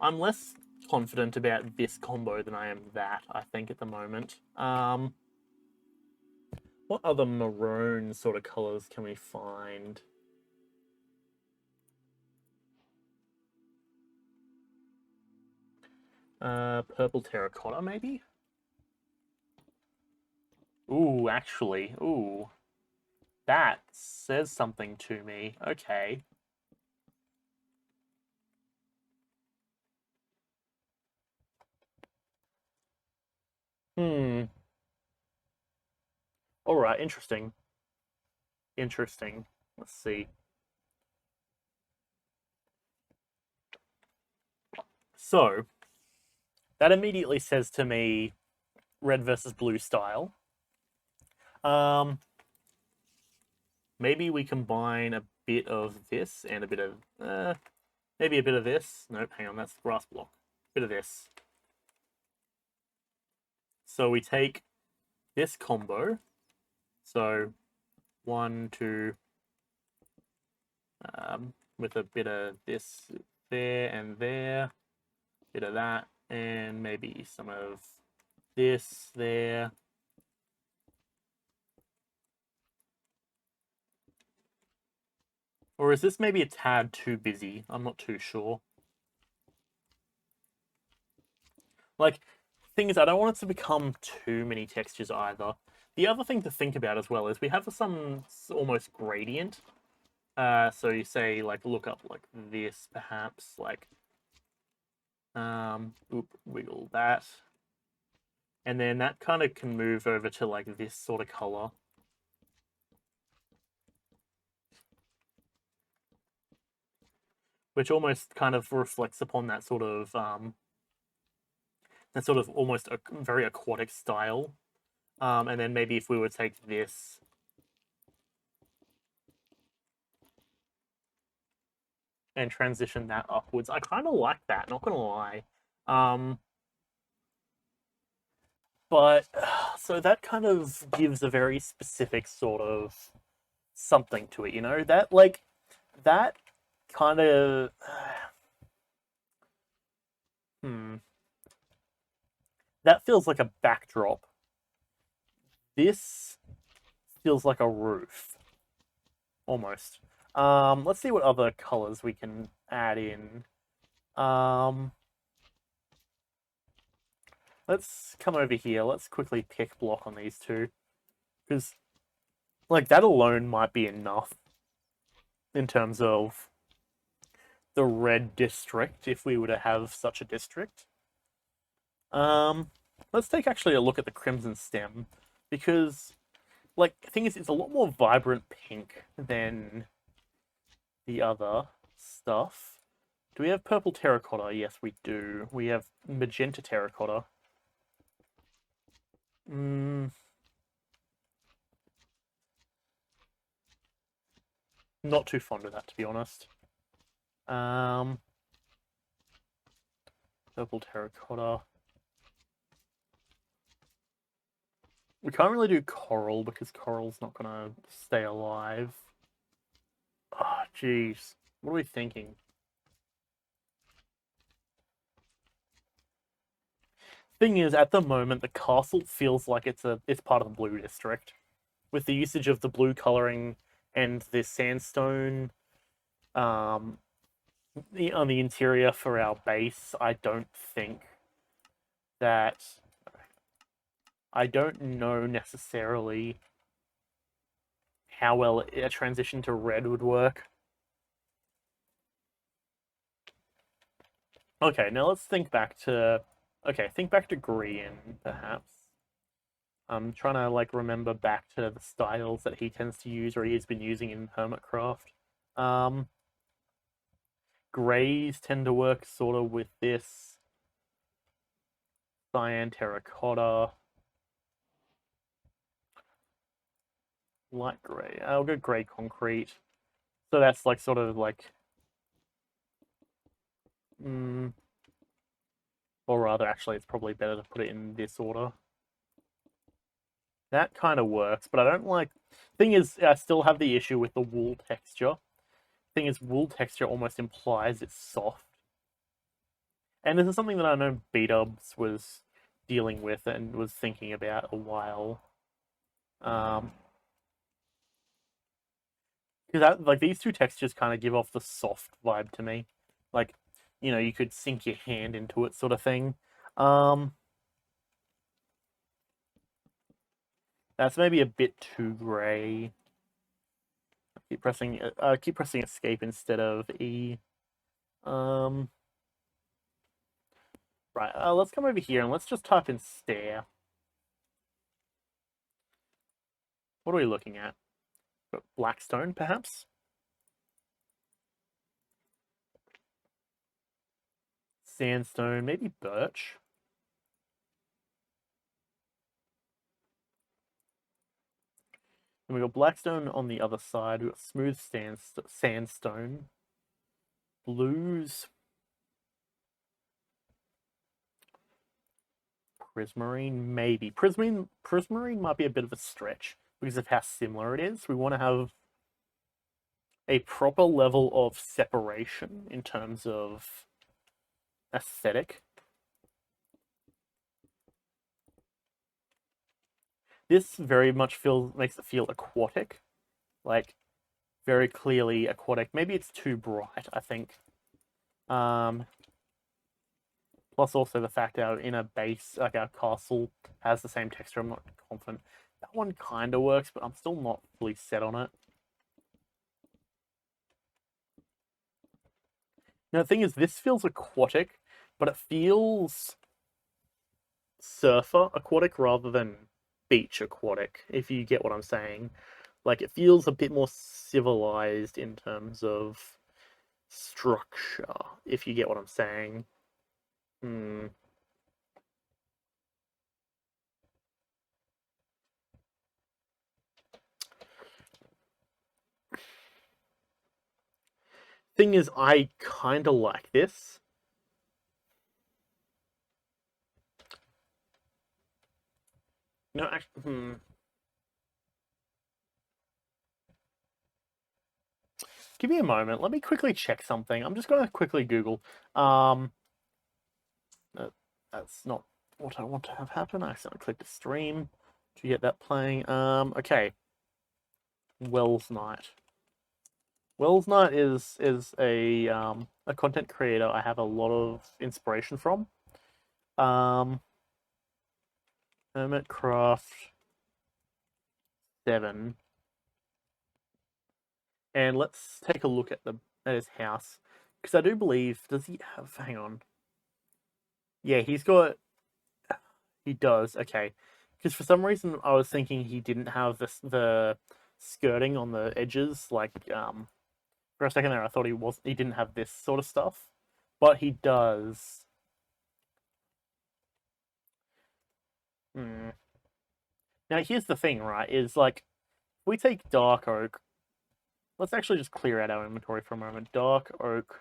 I'm less confident about this combo than I am that, I think, at the moment. What other maroon sort of colors can we find? Purple terracotta, maybe? Ooh, actually, ooh. That says something to me. Okay. Alright, interesting. Interesting. Let's see. So, that immediately says to me red versus blue style. Maybe we combine a bit of this and a bit of maybe a bit of this. Nope, hang on, that's the grass block. Bit of this. So we take this combo. So 1, 2, with a bit of this there and there, bit of that, and maybe some of this there. Or is this maybe a tad too busy? I'm not too sure. Like, thing is, I don't want it to become too many textures either. The other thing to think about as well is we have some almost gradient. So you say, like, look up like this, perhaps, like, wiggle that. And then that kind of can move over to like this sort of color. Which almost kind of reflects upon that sort of almost a very aquatic style. And then maybe if we would take this and transition that upwards, I kind of like that, not gonna lie. But so that kind of gives a very specific sort of something to it, you know? That like that kind of that feels like a backdrop. This feels like a roof. Almost. Let's see what other colors we can add in. Let's come over here. Let's quickly pick block on these two. Because, like, that alone might be enough in terms of the red district, if we were to have such a district. Let's take actually a look at the crimson stem. Because, like, the thing is, it's a lot more vibrant pink than the other stuff. Do we have purple terracotta? Yes, we do. We have magenta terracotta. Not too fond of that, to be honest. Purple terracotta. We can't really do coral because coral's not gonna stay alive. Oh, jeez. What are we thinking? Thing is, at the moment, the castle feels like it's part of the blue district. With the usage of the blue coloring and the sandstone on the interior for our base, I don't know necessarily how well a transition to red would work. Okay, now let's think back to green, perhaps. I'm trying to like remember back to the styles that he tends to use or he's been using in Hermitcraft. Greys tend to work sort of with this cyan terracotta. Light grey. I'll go grey concrete. So that's like sort of like or rather actually it's probably better to put it in this order. That kind of works, but I don't like... Thing is, I still have the issue with the wool texture. Thing is, wool texture almost implies it's soft. And this is something that I know B-Dubs was dealing with and was thinking about a while. Because like these two textures kind of give off the soft vibe to me. Like, you know, you could sink your hand into it sort of thing. That's maybe a bit too grey. Keep pressing escape instead of E. Right, let's come over here and let's just type in stare. What are we looking at? Blackstone, perhaps? Sandstone, maybe birch. And we got blackstone on the other side. We got smooth sandstone. Blues. Prismarine, maybe. Prismarine might be a bit of a stretch because of how similar it is. We want to have a proper level of separation in terms of aesthetic. This very much makes it feel aquatic, like very clearly aquatic. Maybe it's too bright, I think. Plus also the fact our inner base, like our castle, has the same texture. I'm not confident. That one kind of works, but I'm still not fully set on it. Now, the thing is, this feels aquatic, but it feels surfer aquatic rather than beach aquatic, if you get what I'm saying. Like, it feels a bit more civilized in terms of structure, if you get what I'm saying. Thing is, I kind of like this. No, actually, Give me a moment. Let me quickly check something. I'm just going to quickly Google. That's not what I want to have happen. I accidentally clicked the stream to get that playing. Okay. Wells Knight. Wells Knight is a content creator I have a lot of inspiration from. Hermitcraft 7. And let's take a look at his house. Because I do believe, does he have, hang on. Yeah, he does, okay. Because for some reason I was thinking he didn't have the skirting on the edges, like, for a second there I thought he didn't have this sort of stuff. But he does. Now here's the thing, right, is like, if we take dark oak, let's actually just clear out our inventory for a moment. Dark oak,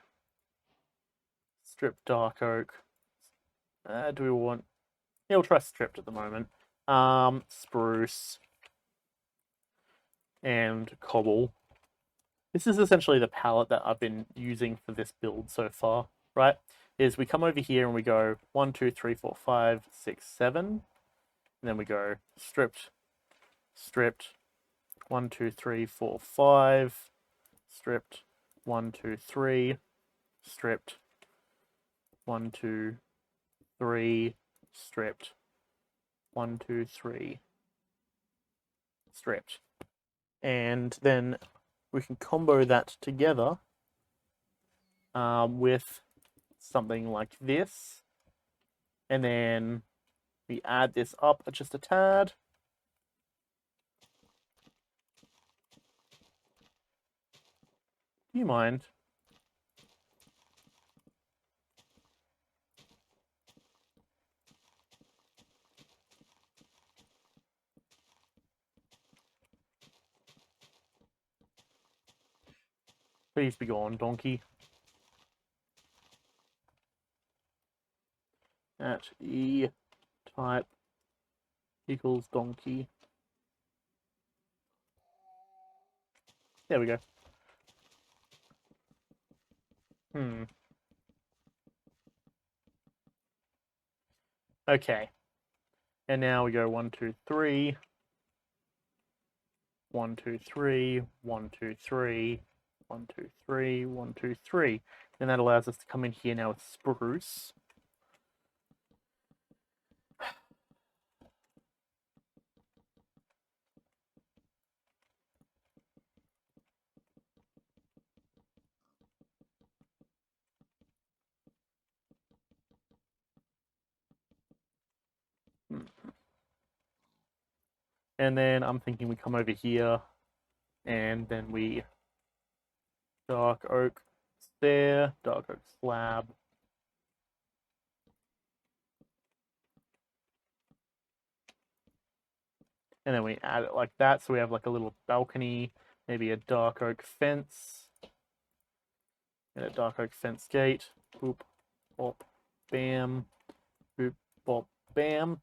strip dark oak. Do we want... Yeah, we'll try stripped at the moment. Spruce and cobble. This is essentially the palette that I've been using for this build so far, right? Is we come over here and we go 1, 2, 3, 4, 5, 6, 7. And then we go stripped, stripped, 1, 2, 3, 4, 5, stripped, 1, 2, 3, stripped, 1, 2, 3, stripped, 1, 2, 3, stripped. And then we can combo that together with something like this. And then we add this up just a tad. Do you mind? Please be gone, donkey. At E type equals donkey. There we go. Okay. And now we go 1, 2, 3. 1, 2, 3. 1, 2, 3. 1, 2, 3. 1, 2, 3. And that allows us to come in here now with spruce. And then I'm thinking we come over here and then we dark oak stair, dark oak slab. And then we add it like that, so we have like a little balcony, maybe a dark oak fence, and a dark oak fence gate. Boop, bop, bam, boop, bop, bam.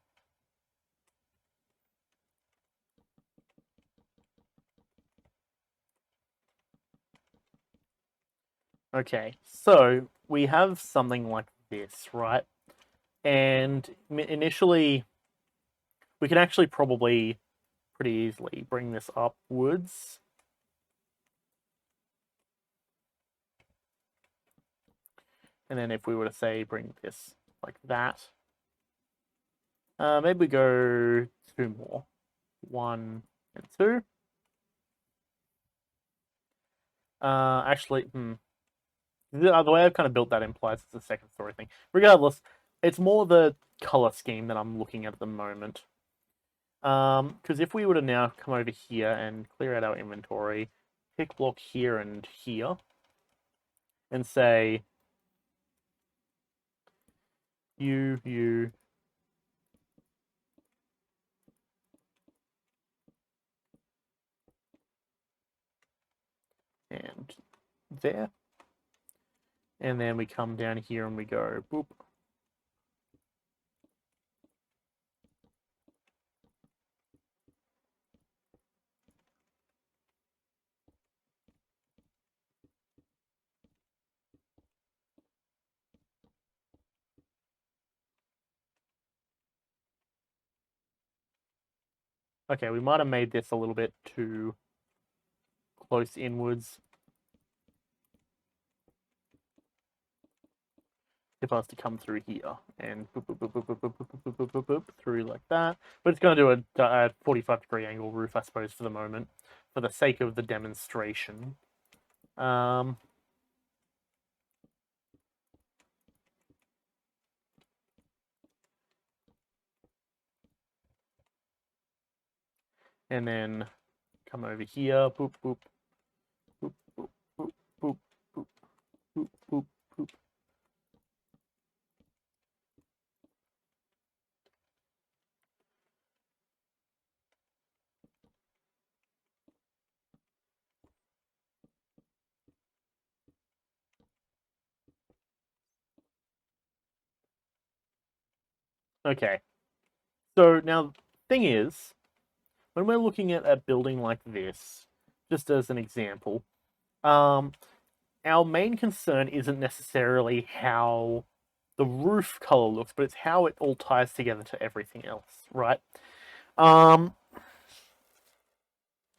Okay, so we have something like this, right? And initially, we can actually probably pretty easily bring this upwards. And then if we were to say bring this like that, maybe we go 2 more. 1 and 2. Actually, the way I've kind of built that implies it's a second story thing. Regardless, it's more the color scheme that I'm looking at the moment. Because if we were to now come over here and clear out our inventory, pick block here and here, and say you, and there. And then we come down here and we go boop. Okay, we might have made this a little bit too close inwards. If I was to come through here and boop, boop, boop, boop, boop, boop, boop, boop, boop, boop, boop, through like that. But it's going to do a 45-degree angle roof, I suppose, for the moment, for the sake of the demonstration. And then come over here, boop, boop, boop, boop, boop, boop, boop, boop, boop, boop. Okay. So now, thing is, when we're looking at a building like this, just as an example, our main concern isn't necessarily how the roof color looks, but it's how it all ties together to everything else, right? Now,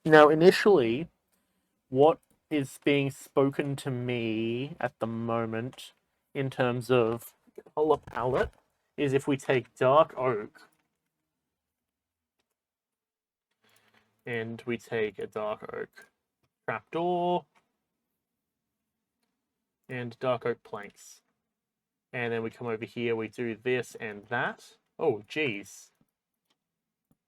initially, what is being spoken to me at the moment in terms of color palette is if we take dark oak and we take a dark oak trapdoor and dark oak planks. And then we come over here, we do this and that. Oh, geez.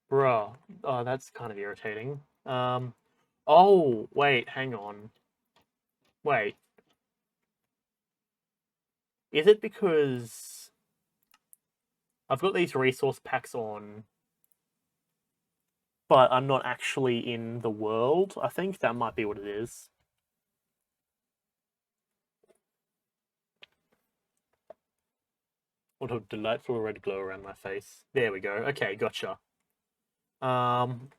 Bruh. Oh, that's kind of irritating. Oh, wait, hang on. Wait. Is it because I've got these resource packs on, but I'm not actually in the world? I think that might be what it is. What a delightful red glow around my face. There we go. Okay, gotcha. And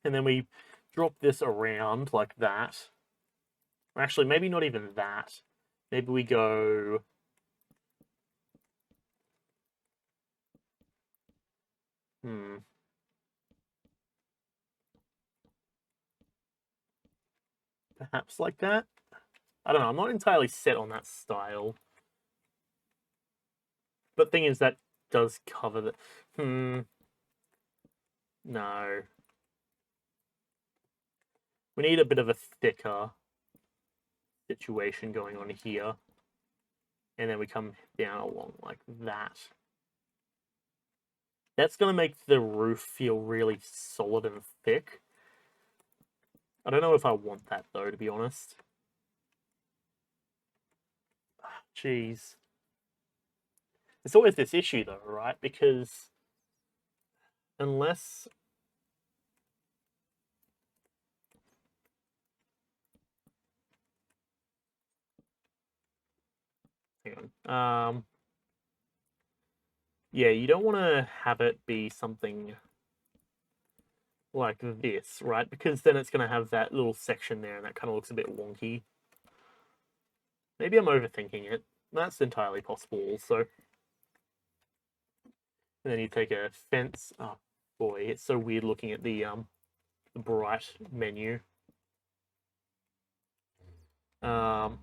then we drop this around like that. Or actually, maybe not even that. Maybe we go... Perhaps like that? I don't know, I'm not entirely set on that style. But thing is, that does cover the... No. We need a bit of a thicker situation going on here. And then we come down along like that. That's going to make the roof feel really solid and thick. I don't know if I want that, though, to be honest. Jeez. It's always this issue, though, right? Because unless hang on. Yeah, you don't want to have it be something like this, right? Because then it's going to have that little section there, and that kind of looks a bit wonky. Maybe I'm overthinking it. That's entirely possible also. And then you take a fence. Oh boy, it's so weird looking at the bright menu. Oh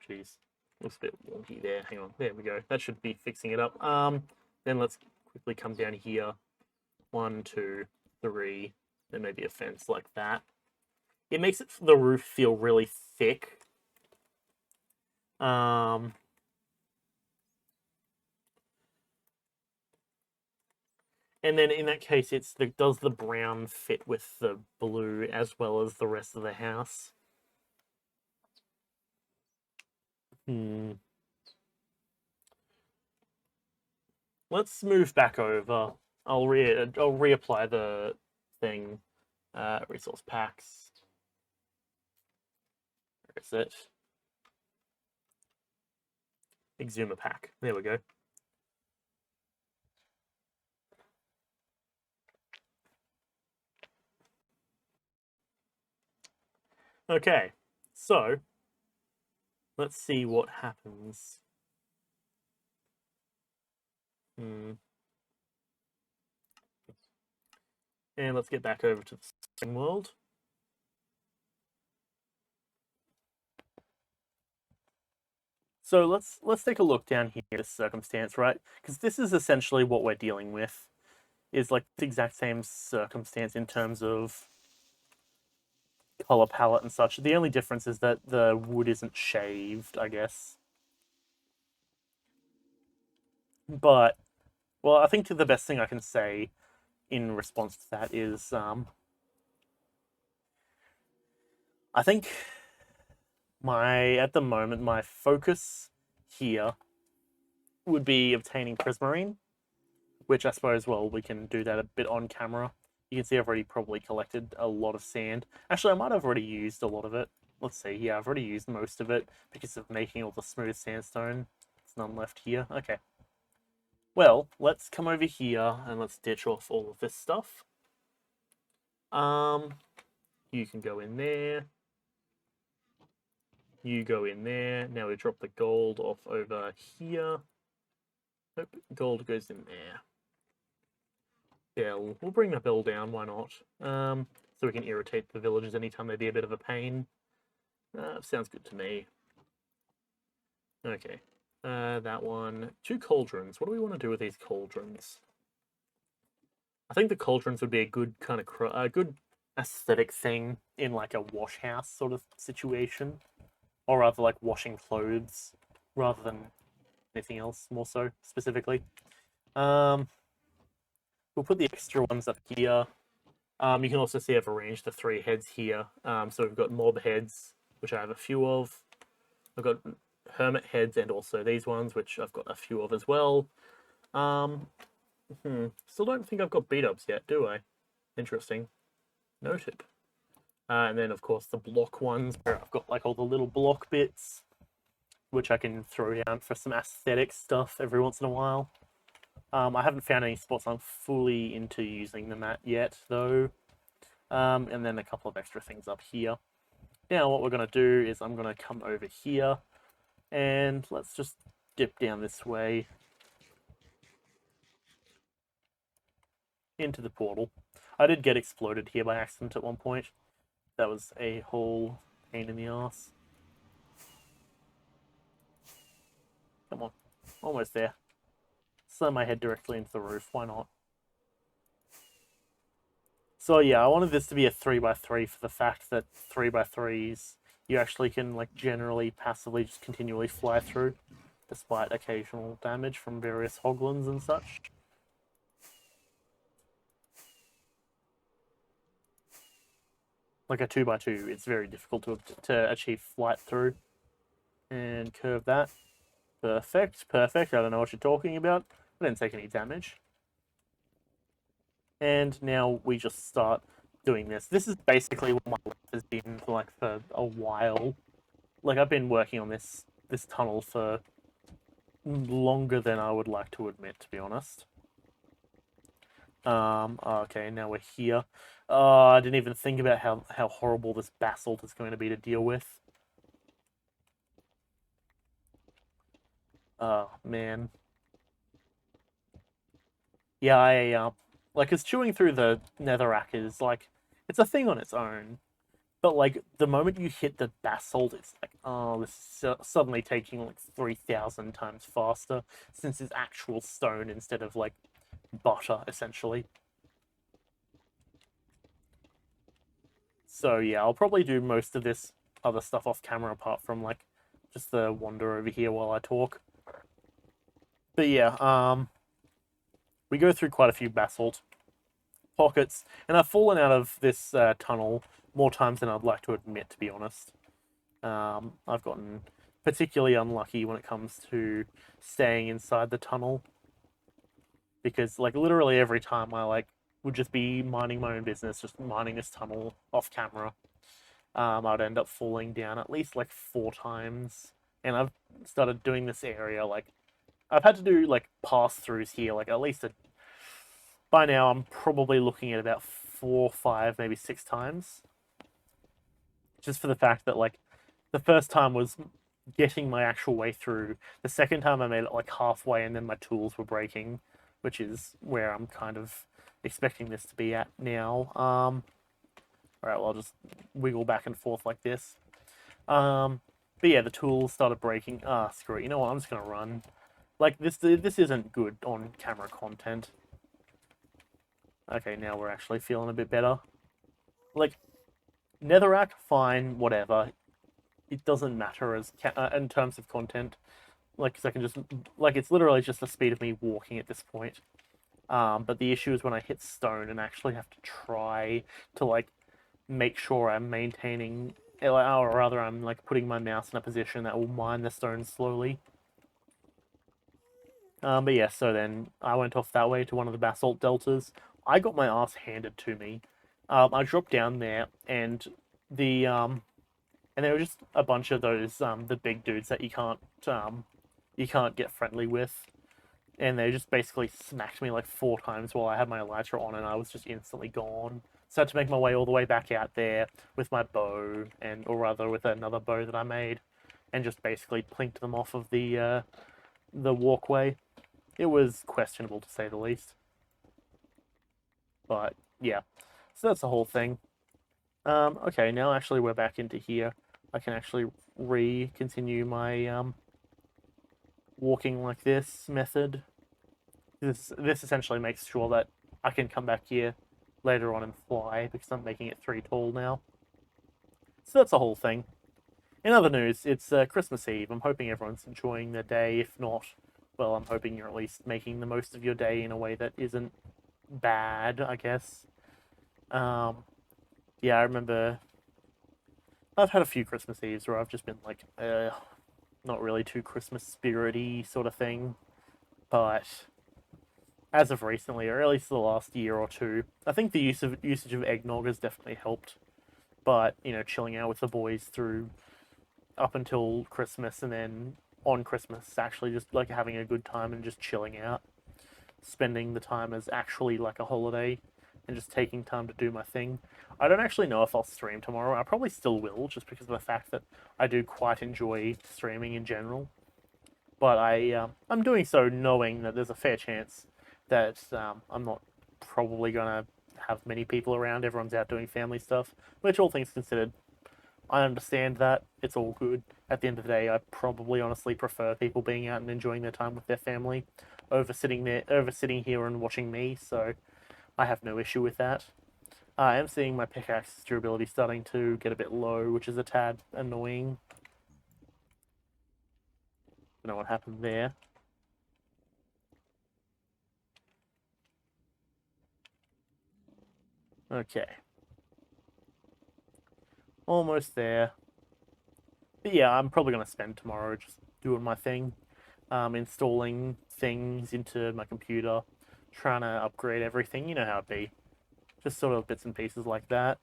geez, looks a bit wonky there. Hang on, there we go. That should be fixing it up. Then let's quickly come down here. 1, 2, 3. Then maybe a fence like that. It makes the roof feel really thick. And then in that case, does the brown fit with the blue as well as the rest of the house? Let's move back over. I'll reapply the thing. Resource packs. Where is it? Exuma pack. There we go. Okay, so let's see what happens. And let's get back over to the spring world. So let's take a look down here at circumstance, right? Because this is essentially what we're dealing with, is like the exact same circumstance in terms of color palette and such. The only difference is that the wood isn't shaved, I guess. But, well, I think the best thing I can say in response to that is, I think at the moment, my focus here would be obtaining prismarine, which I suppose, well, we can do that a bit on camera. You can see I've already probably collected a lot of sand. Actually, I might have already used a lot of it. Let's see. Yeah, I've already used most of it because of making all the smooth sandstone. There's none left here. Okay. Well, let's come over here and let's ditch off all of this stuff. You can go in there. You go in there. Now we drop the gold off over here. Nope, gold goes in there. Yeah, we'll bring the bill down, why not? So we can irritate the villagers anytime they be a bit of a pain. Sounds good to me. Okay. That one. 2 cauldrons. What do we want to do with these cauldrons? I think the cauldrons would be a good kind of good aesthetic thing in like a wash house sort of situation. Or rather like washing clothes rather than anything else, more so specifically. We'll put the extra ones up here. You can also see I've arranged the 3 heads here. So we've got mob heads, which I have a few of. I've got hermit heads and also these ones, which I've got a few of as well. Still don't think I've got beat-ups yet, do I? Interesting. Noted. And then, of course, the block ones, where I've got like all the little block bits, which I can throw down for some aesthetic stuff every once in a while. I haven't found any spots I'm fully into using them at yet, though. And then a couple of extra things up here. Now what we're going to do is I'm going to come over here, and let's just dip down this way into the portal. I did get exploded here by accident at one point. That was a whole pain in the ass. Come on, almost there. Slam my head directly into the roof, why not? So yeah, I wanted this to be a 3x3 for the fact that 3x3s you actually can like generally passively just continually fly through, despite occasional damage from various hoglins and such. Like a 2x2, it's very difficult to achieve flight through. And curve that. Perfect, perfect. I don't know what you're talking about. I didn't take any damage. And now we just start doing this. This is basically what my life has been for like for a while. Like I've been working on this tunnel for longer than I would like to admit, to be honest. Okay, now we're here. I didn't even think about how horrible this basalt is going to be to deal with. Oh, man. Yeah, like, cause chewing through the netherrack is, like, it's a thing on its own. But, like, the moment you hit the basalt, it's like, oh, this is suddenly taking, like, 3,000 times faster, since it's actual stone instead of, like, butter, essentially. So yeah, I'll probably do most of this other stuff off camera apart from like just the wander over here while I talk. But yeah, we go through quite a few basalt pockets, and I've fallen out of this tunnel more times than I'd like to admit, to be honest. I've gotten particularly unlucky when it comes to staying inside the tunnel because like literally every time I like would just be minding my own business, just mining this tunnel off camera. I'd end up falling down at least like 4 times. And I've started doing this area like I've had to do like pass throughs here, like at least by now I'm probably looking at about 4, 5, maybe 6 times. Just for the fact that like the first time was getting my actual way through. The second time I made it like halfway and then my tools were breaking, which is where I'm kind of expecting this to be at now. Alright, well I'll just wiggle back and forth like this. But yeah, the tools started breaking. Ah, screw it. You know what? I'm just gonna run. Like this isn't good on camera content. Okay, now we're actually feeling a bit better. Like netherrack, fine, whatever. It doesn't matter as in terms of content. Like, cause I can just like it's literally just the speed of me walking at this point. But the issue is when I hit stone and actually have to try to like make sure I'm maintaining, or rather, I'm like putting my mouse in a position that will mine the stone slowly. But yeah, so then I went off that way to one of the basalt deltas. I got my ass handed to me. I dropped down there, and the and there were just a bunch of those the big dudes that you can't get friendly with, and they just basically smacked me like 4 times while I had my elytra on, and I was just instantly gone. So I had to make my way all the way back out there with my bow, or rather with another bow that I made, and just basically plinked them off of the walkway. It was questionable to say the least, but yeah. So that's the whole thing. Okay, now actually we're back into here. I can actually continue my walking like this method. This essentially makes sure that I can come back here later on and fly because I'm making it 3 tall now. So that's the whole thing. In other news, it's Christmas Eve. I'm hoping everyone's enjoying their day. If not, well, I'm hoping you're at least making the most of your day in a way that isn't bad, I guess. Yeah, I remember I've had a few Christmas Eves where I've just been like, not really too Christmas spirity sort of thing. But as of recently, or at least the last year or two, I think the usage of eggnog has definitely helped. But you know, chilling out with the boys through up until Christmas, and then on Christmas, actually just like having a good time and just chilling out, spending the time as actually like a holiday, and just taking time to do my thing. I don't actually know if I'll stream tomorrow. I probably still will, just because of the fact that I do quite enjoy streaming in general. But I'm doing so knowing that there's a fair chance that I'm not probably gonna have many people around. Everyone's out doing family stuff, which all things considered, I understand that. It's all good. At the end of the day, I probably honestly prefer people being out and enjoying their time with their family over sitting here and watching me. So I have no issue with that. I am seeing my pickaxe's durability starting to get a bit low, which is a tad annoying. Don't know what happened there. Okay. Almost there. But yeah, I'm probably going to spend tomorrow just doing my thing, installing things into my computer, trying to upgrade everything. You know how it be. Just sort of bits and pieces like that.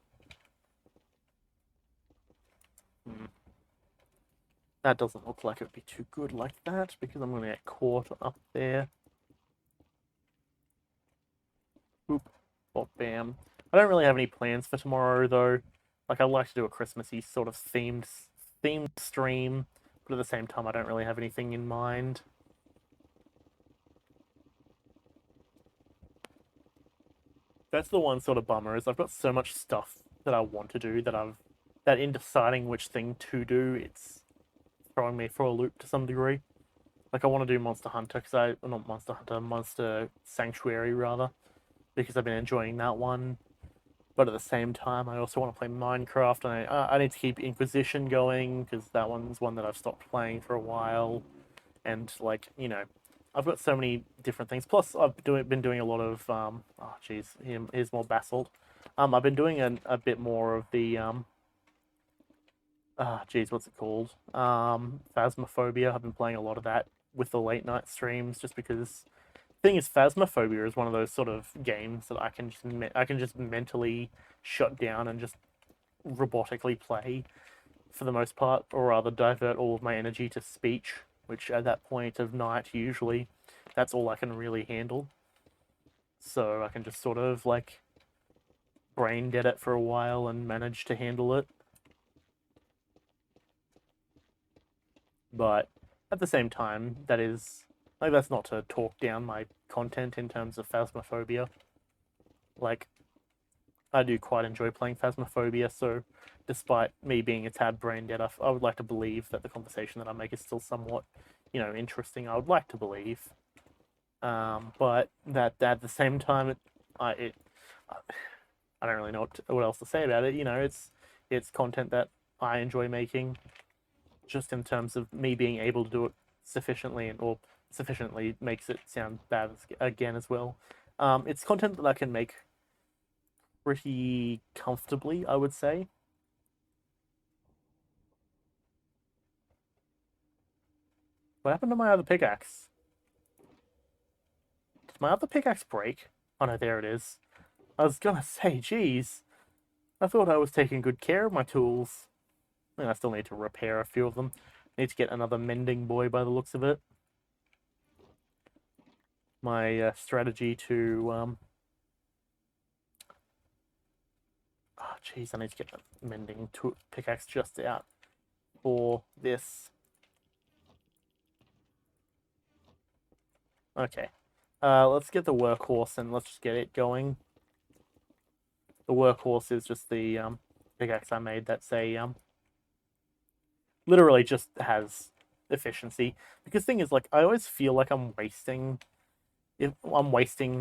That doesn't look like it would be too good like that, because I'm going to get caught up there. Boop. Bop, bam. I don't really have any plans for tomorrow, though. Like, I'd like to do a Christmassy sort of themed stream, but at the same time, I don't really have anything in mind. That's the one sort of bummer, is I've got so much stuff that I want to do that in deciding which thing to do, it's throwing me for a loop to some degree. Like, I want to do Monster Hunter, not Monster Hunter, Monster Sanctuary, rather, because I've been enjoying that one. But at the same time, I also want to play Minecraft, and I need to keep Inquisition going, because that one's one that I've stopped playing for a while. And, like, you know, I've got so many different things. Plus, I've been doing a lot of, oh, jeez, here's more Basalt. I've been doing a bit more of the, geez, what's it called? Phasmophobia. I've been playing a lot of that with the late night streams, just because. Thing is, Phasmophobia is one of those sort of games that I can just mentally shut down and just robotically play for the most part, or rather divert all of my energy to speech, which at that point of night usually that's all I can really handle. So I can just sort of like brain dead it for a while and manage to handle it. But at the same time, that's not to talk down my content in terms of Phasmophobia. Like, I do quite enjoy playing Phasmophobia, so despite me being a tad brain dead, I would like to believe that the conversation that I make is still somewhat, interesting. I would like to believe, but that at the same time, I don't really know what else to say about it. It's content that I enjoy making, just in terms of me being able to do it sufficiently, or sufficiently makes it sound bad again as well. It's content that I can make pretty comfortably, I would say. What happened to my other pickaxe? Did my other pickaxe break? Oh no, there it is. I was gonna say, geez, I thought I was taking good care of my tools. I still need to repair a few of them. Need to get another mending boy by the looks of it. My strategy to oh jeez, I need to get a mending pickaxe just out for this. Okay, let's get the workhorse and let's just get it going. The workhorse is just the pickaxe I made. That's a literally just has efficiency. Because thing is, like, I always feel like I'm wasting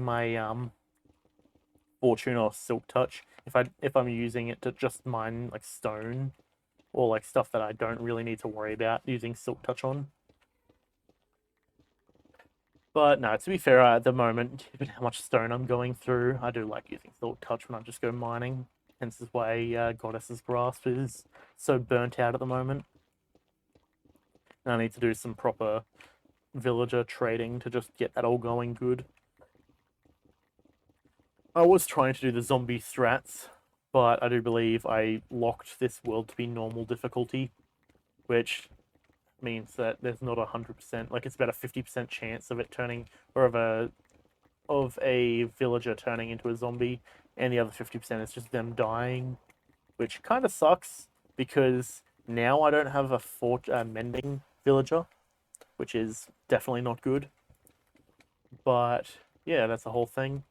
my fortune or silk touch if I'm using it to just mine like stone or like stuff that I don't really need to worry about using silk touch on. But no, to be fair, at the moment, given how much stone I'm going through, I do like using silk touch when I just go mining. Hence is why Goddess's Grasp is so burnt out at the moment. And I need to do some proper villager trading to just get that all going good. I was trying to do the zombie strats, but I do believe I locked this world to be normal difficulty, which means that there's not 100%, like it's about a 50% chance of it turning, or of a villager turning into a zombie, and the other 50% is just them dying, which kind of sucks, because now I don't have a mending villager, which is definitely not good. But yeah, that's the whole thing.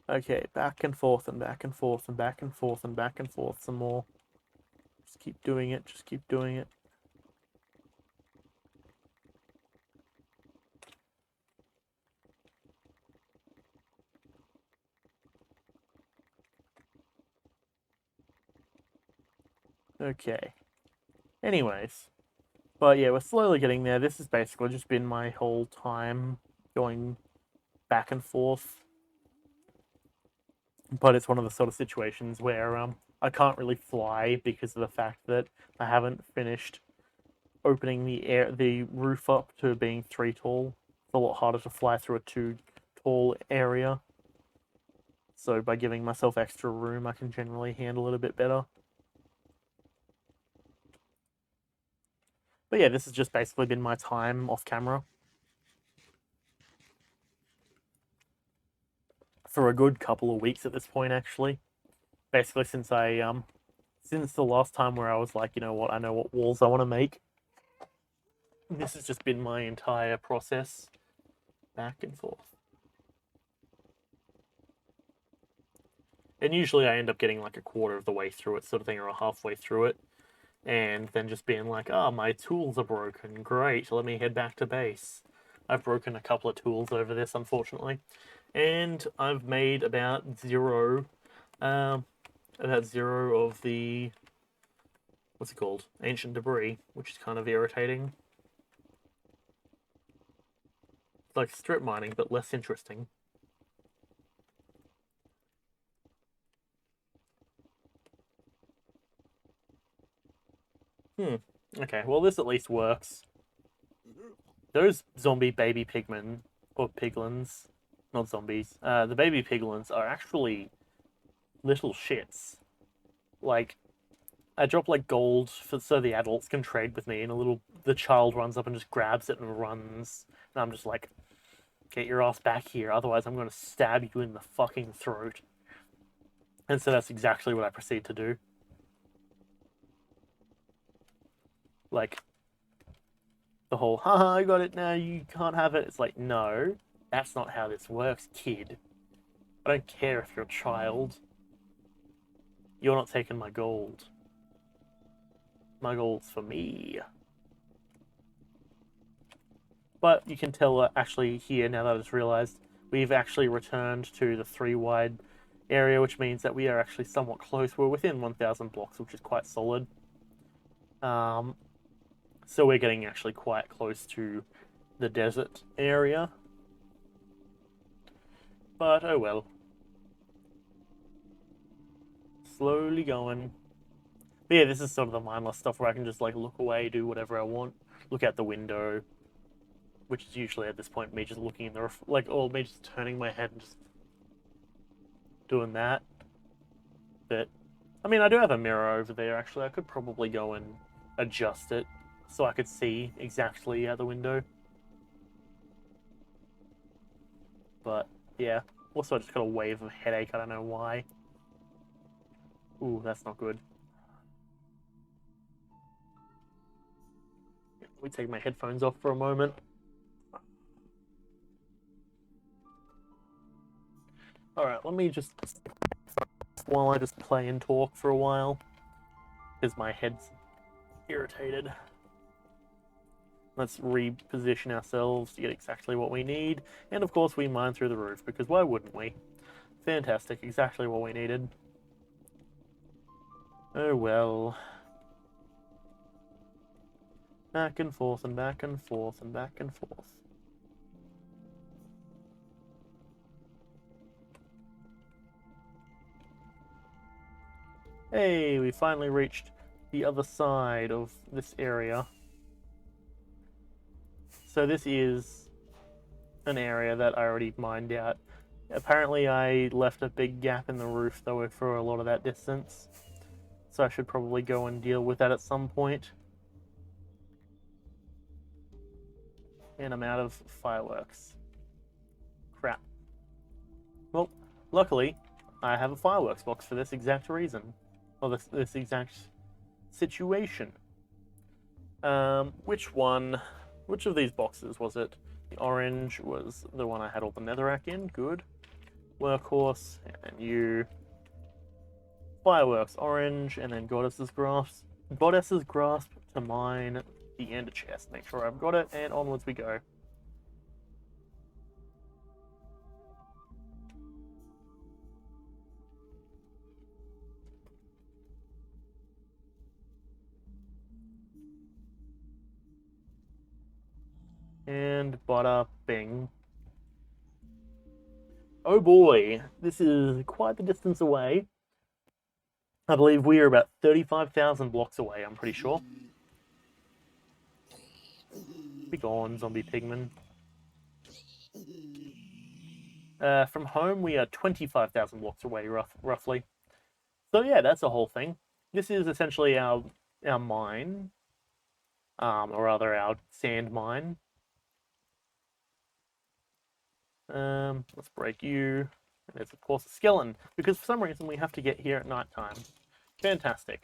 Okay, back and forth and back and forth and back and forth and back and forth some more. Just keep doing it, just keep doing it. Okay. Anyways. But yeah, we're slowly getting there. This has basically just been my whole time going back and forth. But it's one of the sort of situations where I can't really fly because of the fact that I haven't finished opening the roof up to being 3 tall. It's a lot harder to fly through a 2 tall area. So by giving myself extra room, I can generally handle it a bit better. But yeah, this has just basically been my time off camera for a good couple of weeks at this point, actually. Basically, since the last time where I was like, you know what, I know what walls I want to make. This has just been my entire process, back and forth. And usually I end up getting like a quarter of the way through it, sort of thing, or halfway through it. And then just being like, oh, my tools are broken. Great, let me head back to base. I've broken a couple of tools over this, unfortunately. And I've made about zero of the, what's it called? Ancient debris, which is kind of irritating. It's like strip mining, but less interesting. Okay, well this at least works. Those zombie baby pigmen, or piglins, not zombies, the baby piglins are actually little shits. Like, I drop like gold so the adults can trade with me, and the child runs up and just grabs it and runs, and I'm just like, get your ass back here, otherwise I'm going to stab you in the fucking throat. And so that's exactly what I proceed to do. Like, the whole, haha, I got it now, you can't have it. It's like, no, that's not how this works, kid. I don't care if you're a child. You're not taking my gold. My gold's for me. But you can tell actually here, now that I just realized, we've actually returned to the 3 wide area, which means that we are actually somewhat close. We're within 1,000 blocks, which is quite solid. So we're getting actually quite close to the desert area. But oh well. Slowly going. But yeah, this is sort of the mindless stuff where I can just like look away, do whatever I want, look out the window, which is usually at this point me just looking in the or me just turning my head and just doing that. But I mean, I do have a mirror over there. Actually, I could probably go and adjust it so I could see exactly out the window. But yeah, also I just got a wave of headache. I don't know why. Ooh, that's not good. Let me take my headphones off for a moment. Alright, let me just, while I just play and talk for a while, because my head's irritated. Let's reposition ourselves to get exactly what we need. And of course we mine through the roof, because why wouldn't we? Fantastic, exactly what we needed. Oh well. Back and forth and back and forth and back and forth. Hey, we finally reached the other side of this area. So this is an area that I already mined out. Apparently I left a big gap in the roof though for a lot of that distance. So I should probably go and deal with that at some point. And I'm out of fireworks. Crap. Well, luckily, I have a fireworks box for this exact reason. Or this exact situation. Which of these boxes was it? The orange was the one I had all the netherrack in. Good. Workhorse, and you. Fireworks, orange, and then Goddess's Grasp. Goddess's Grasp to mine the ender chest. Make sure I've got it, and onwards we go. And bada bing. Oh boy, this is quite the distance away. I believe we are about 35,000 blocks away, I'm pretty sure. Be gone, zombie pigman. From home, we are 25,000 blocks away, roughly. So yeah, that's the whole thing. This is essentially our mine, or rather our sand mine. Let's break you. And there's of course a skeleton, because for some reason we have to get here at night time. Fantastic.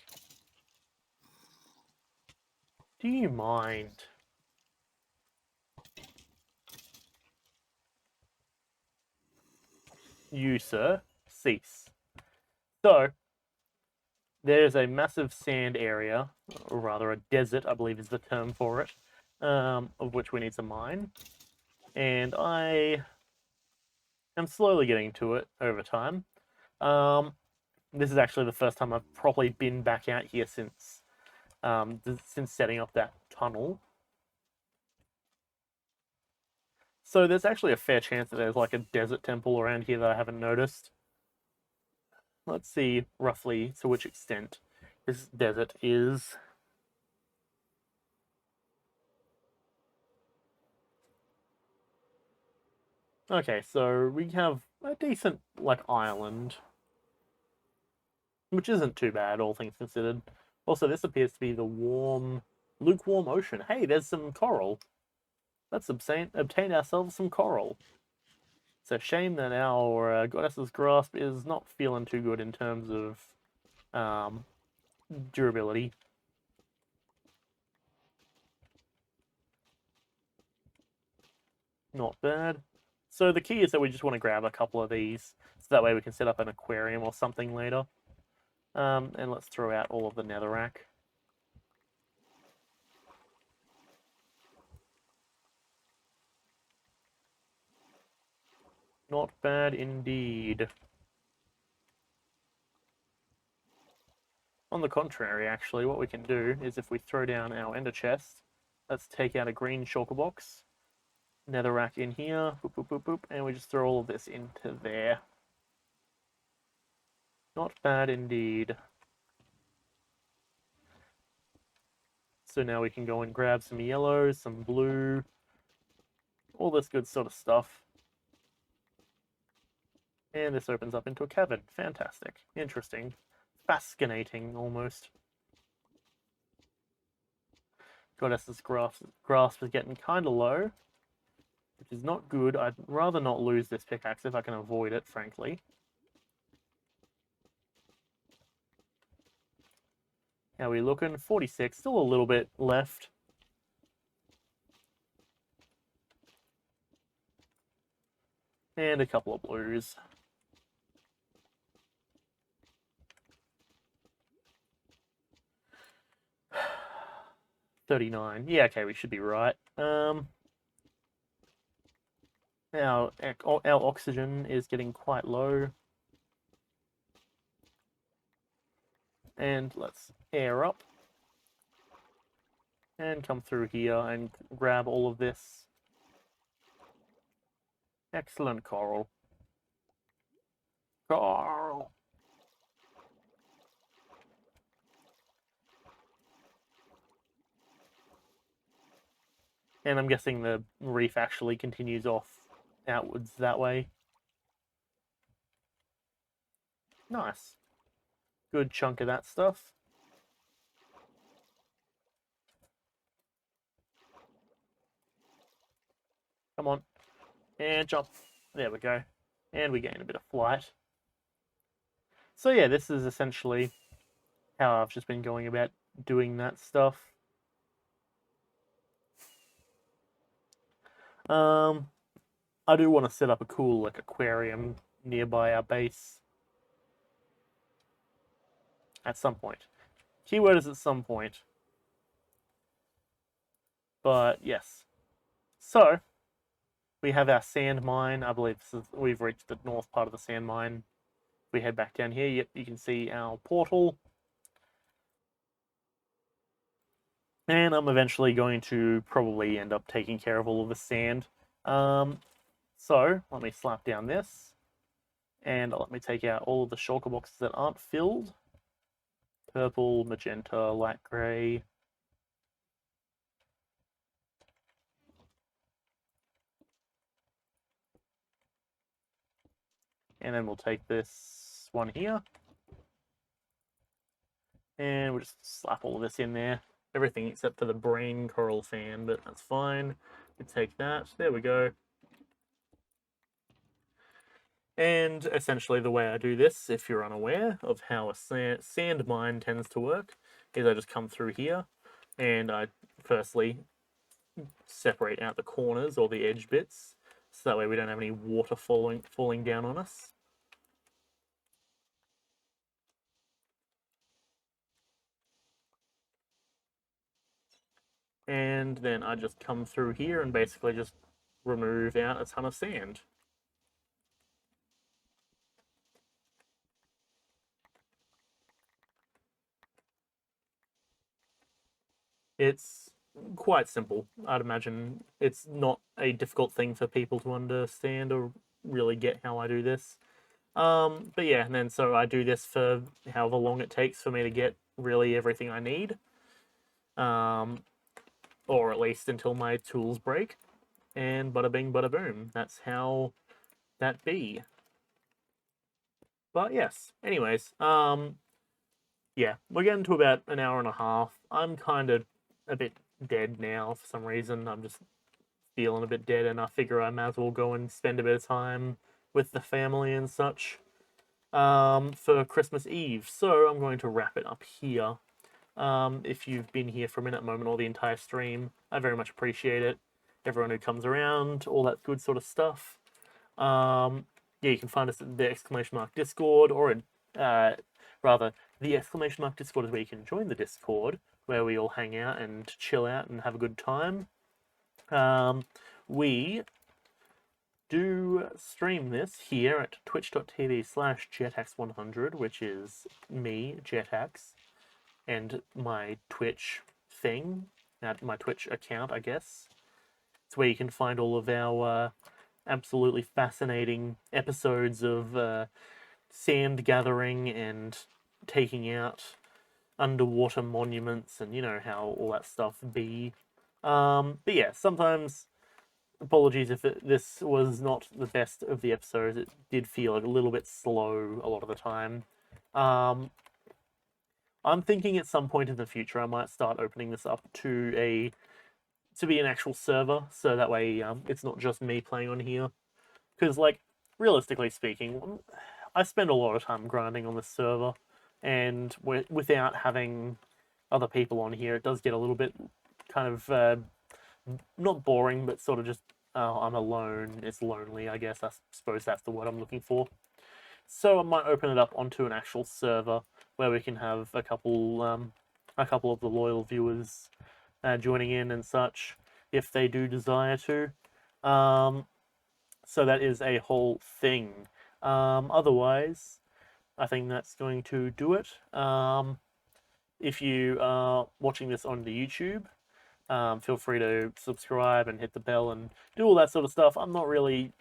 Do you mind? You, sir, cease. So, there's a massive sand area, or rather a desert, I believe is the term for it, of which we need to mine. And I am slowly getting to it over time. This is actually the first time I've properly been back out here since setting up that tunnel. So there's actually a fair chance that there's like a desert temple around here that I haven't noticed. Let's see roughly to which extent this desert is. Okay, so we have a decent like island, which isn't too bad, all things considered. Also, this appears to be the lukewarm ocean. Hey, there's some coral. Let's obtain ourselves some coral. It's a shame that our goddess's grasp is not feeling too good in terms of durability. Not bad. So the key is that we just want to grab a couple of these, so that way we can set up an aquarium or something later. And let's throw out all of the netherrack. Not bad indeed. On the contrary, actually, what we can do is if we throw down our ender chest, let's take out a green shulker box, netherrack in here, boop, boop, boop, boop, and we just throw all of this into there. Not bad indeed. So now we can go and grab some yellow, some blue, all this good sort of stuff. And this opens up into a cavern. Fantastic. Interesting. Fascinating, almost. Goddess's grasp is getting kind of low, which is not good. I'd rather not lose this pickaxe if I can avoid it, frankly. How are we looking? 46, still a little bit left. And a couple of blues. $39. Yeah, okay, we should be right. Our oxygen is getting quite low. And let's air up. And come through here and grab all of this. Excellent coral. Coral! And I'm guessing the reef actually continues off outwards that way. Nice. Good chunk of that stuff. Come on. And jump. There we go. And we gain a bit of flight. So yeah, this is essentially how I've just been going about doing that stuff. I do want to set up a cool like aquarium nearby our base at some point. Keyword is at some point. But yes. So we have our sand mine. I believe we've reached the north part of the sand mine. We head back down here. Yep, you can see our portal. And I'm eventually going to probably end up taking care of all of the sand. So let me slap down this. And let me take out all of the shulker boxes that aren't filled. Purple, magenta, light grey. And then we'll take this one here. And we'll just slap all of this in there. Everything except for the brain coral fan, but that's fine. We take that. There we go. And essentially the way I do this, if you're unaware of how a sand mine tends to work, is I just come through here and I firstly separate out the corners or the edge bits, so that way we don't have any water falling down on us. And then I just come through here and basically just remove out a ton of sand. It's quite simple. I'd imagine it's not a difficult thing for people to understand or really get how I do this. But yeah, and then so I do this for however long it takes for me to get really everything I need. Or at least until my tools break. And bada bing, bada boom. That's how that be. But yes, anyways, yeah, we're getting to about an hour and a half. I'm kind of a bit dead now for some reason. I'm just feeling a bit dead, and I figure I might as well go and spend a bit of time with the family and such for Christmas Eve. So I'm going to wrap it up here. If you've been here for a minute, moment, or the entire stream, I very much appreciate it. Everyone who comes around, all that good sort of stuff. Yeah, you can find us at the exclamation mark Discord, or rather, the exclamation mark Discord is where you can join the Discord, where we all hang out and chill out and have a good time. We do stream this here at twitch.tv/jetax100, which is me, Jetax, and my Twitch thing, my Twitch account, I guess. It's where you can find all of our absolutely fascinating episodes of sand gathering and taking out underwater monuments, and you know how all that stuff be. But yeah, sometimes, apologies if this was not the best of the episodes. It did feel like a little bit slow a lot of the time. I'm thinking at some point in the future I might start opening this up to be an actual server, so that way it's not just me playing on here. Because, like, realistically speaking, I spend a lot of time grinding on this server, and without having other people on here, it does get a little bit kind of not boring, but sort of just I'm alone. It's lonely, I guess. I suppose that's the word I'm looking for. So I might open it up onto an actual server where we can have a couple of the loyal viewers joining in and such, if they do desire to. So that is a whole thing. Otherwise, I think that's going to do it. If you are watching this on the YouTube, feel free to subscribe and hit the bell and do all that sort of stuff. I'm not really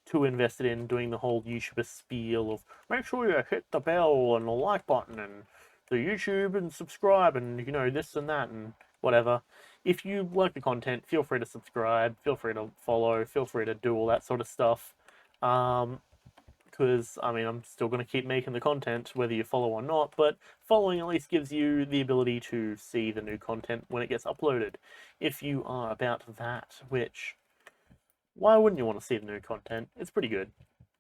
too invested in doing the whole YouTuber spiel of make sure you hit the bell and the like button and the YouTube and subscribe and, you know, this and that and whatever. If you like the content, feel free to subscribe, feel free to follow, feel free to do all that sort of stuff. Because, I mean, I'm still going to keep making the content, whether you follow or not, but following at least gives you the ability to see the new content when it gets uploaded. If you are about that, which, why wouldn't you want to see the new content? It's pretty good.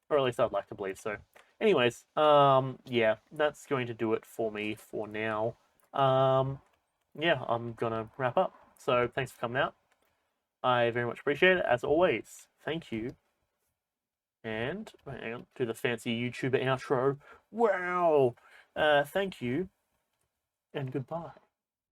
Or at least I'd like to believe so. Anyways, yeah, that's going to do it for me for now. Yeah, I'm gonna wrap up. So thanks for coming out. I very much appreciate it, as always. Thank you. And hang on, do the fancy YouTuber outro. Wow! Thank you, and goodbye.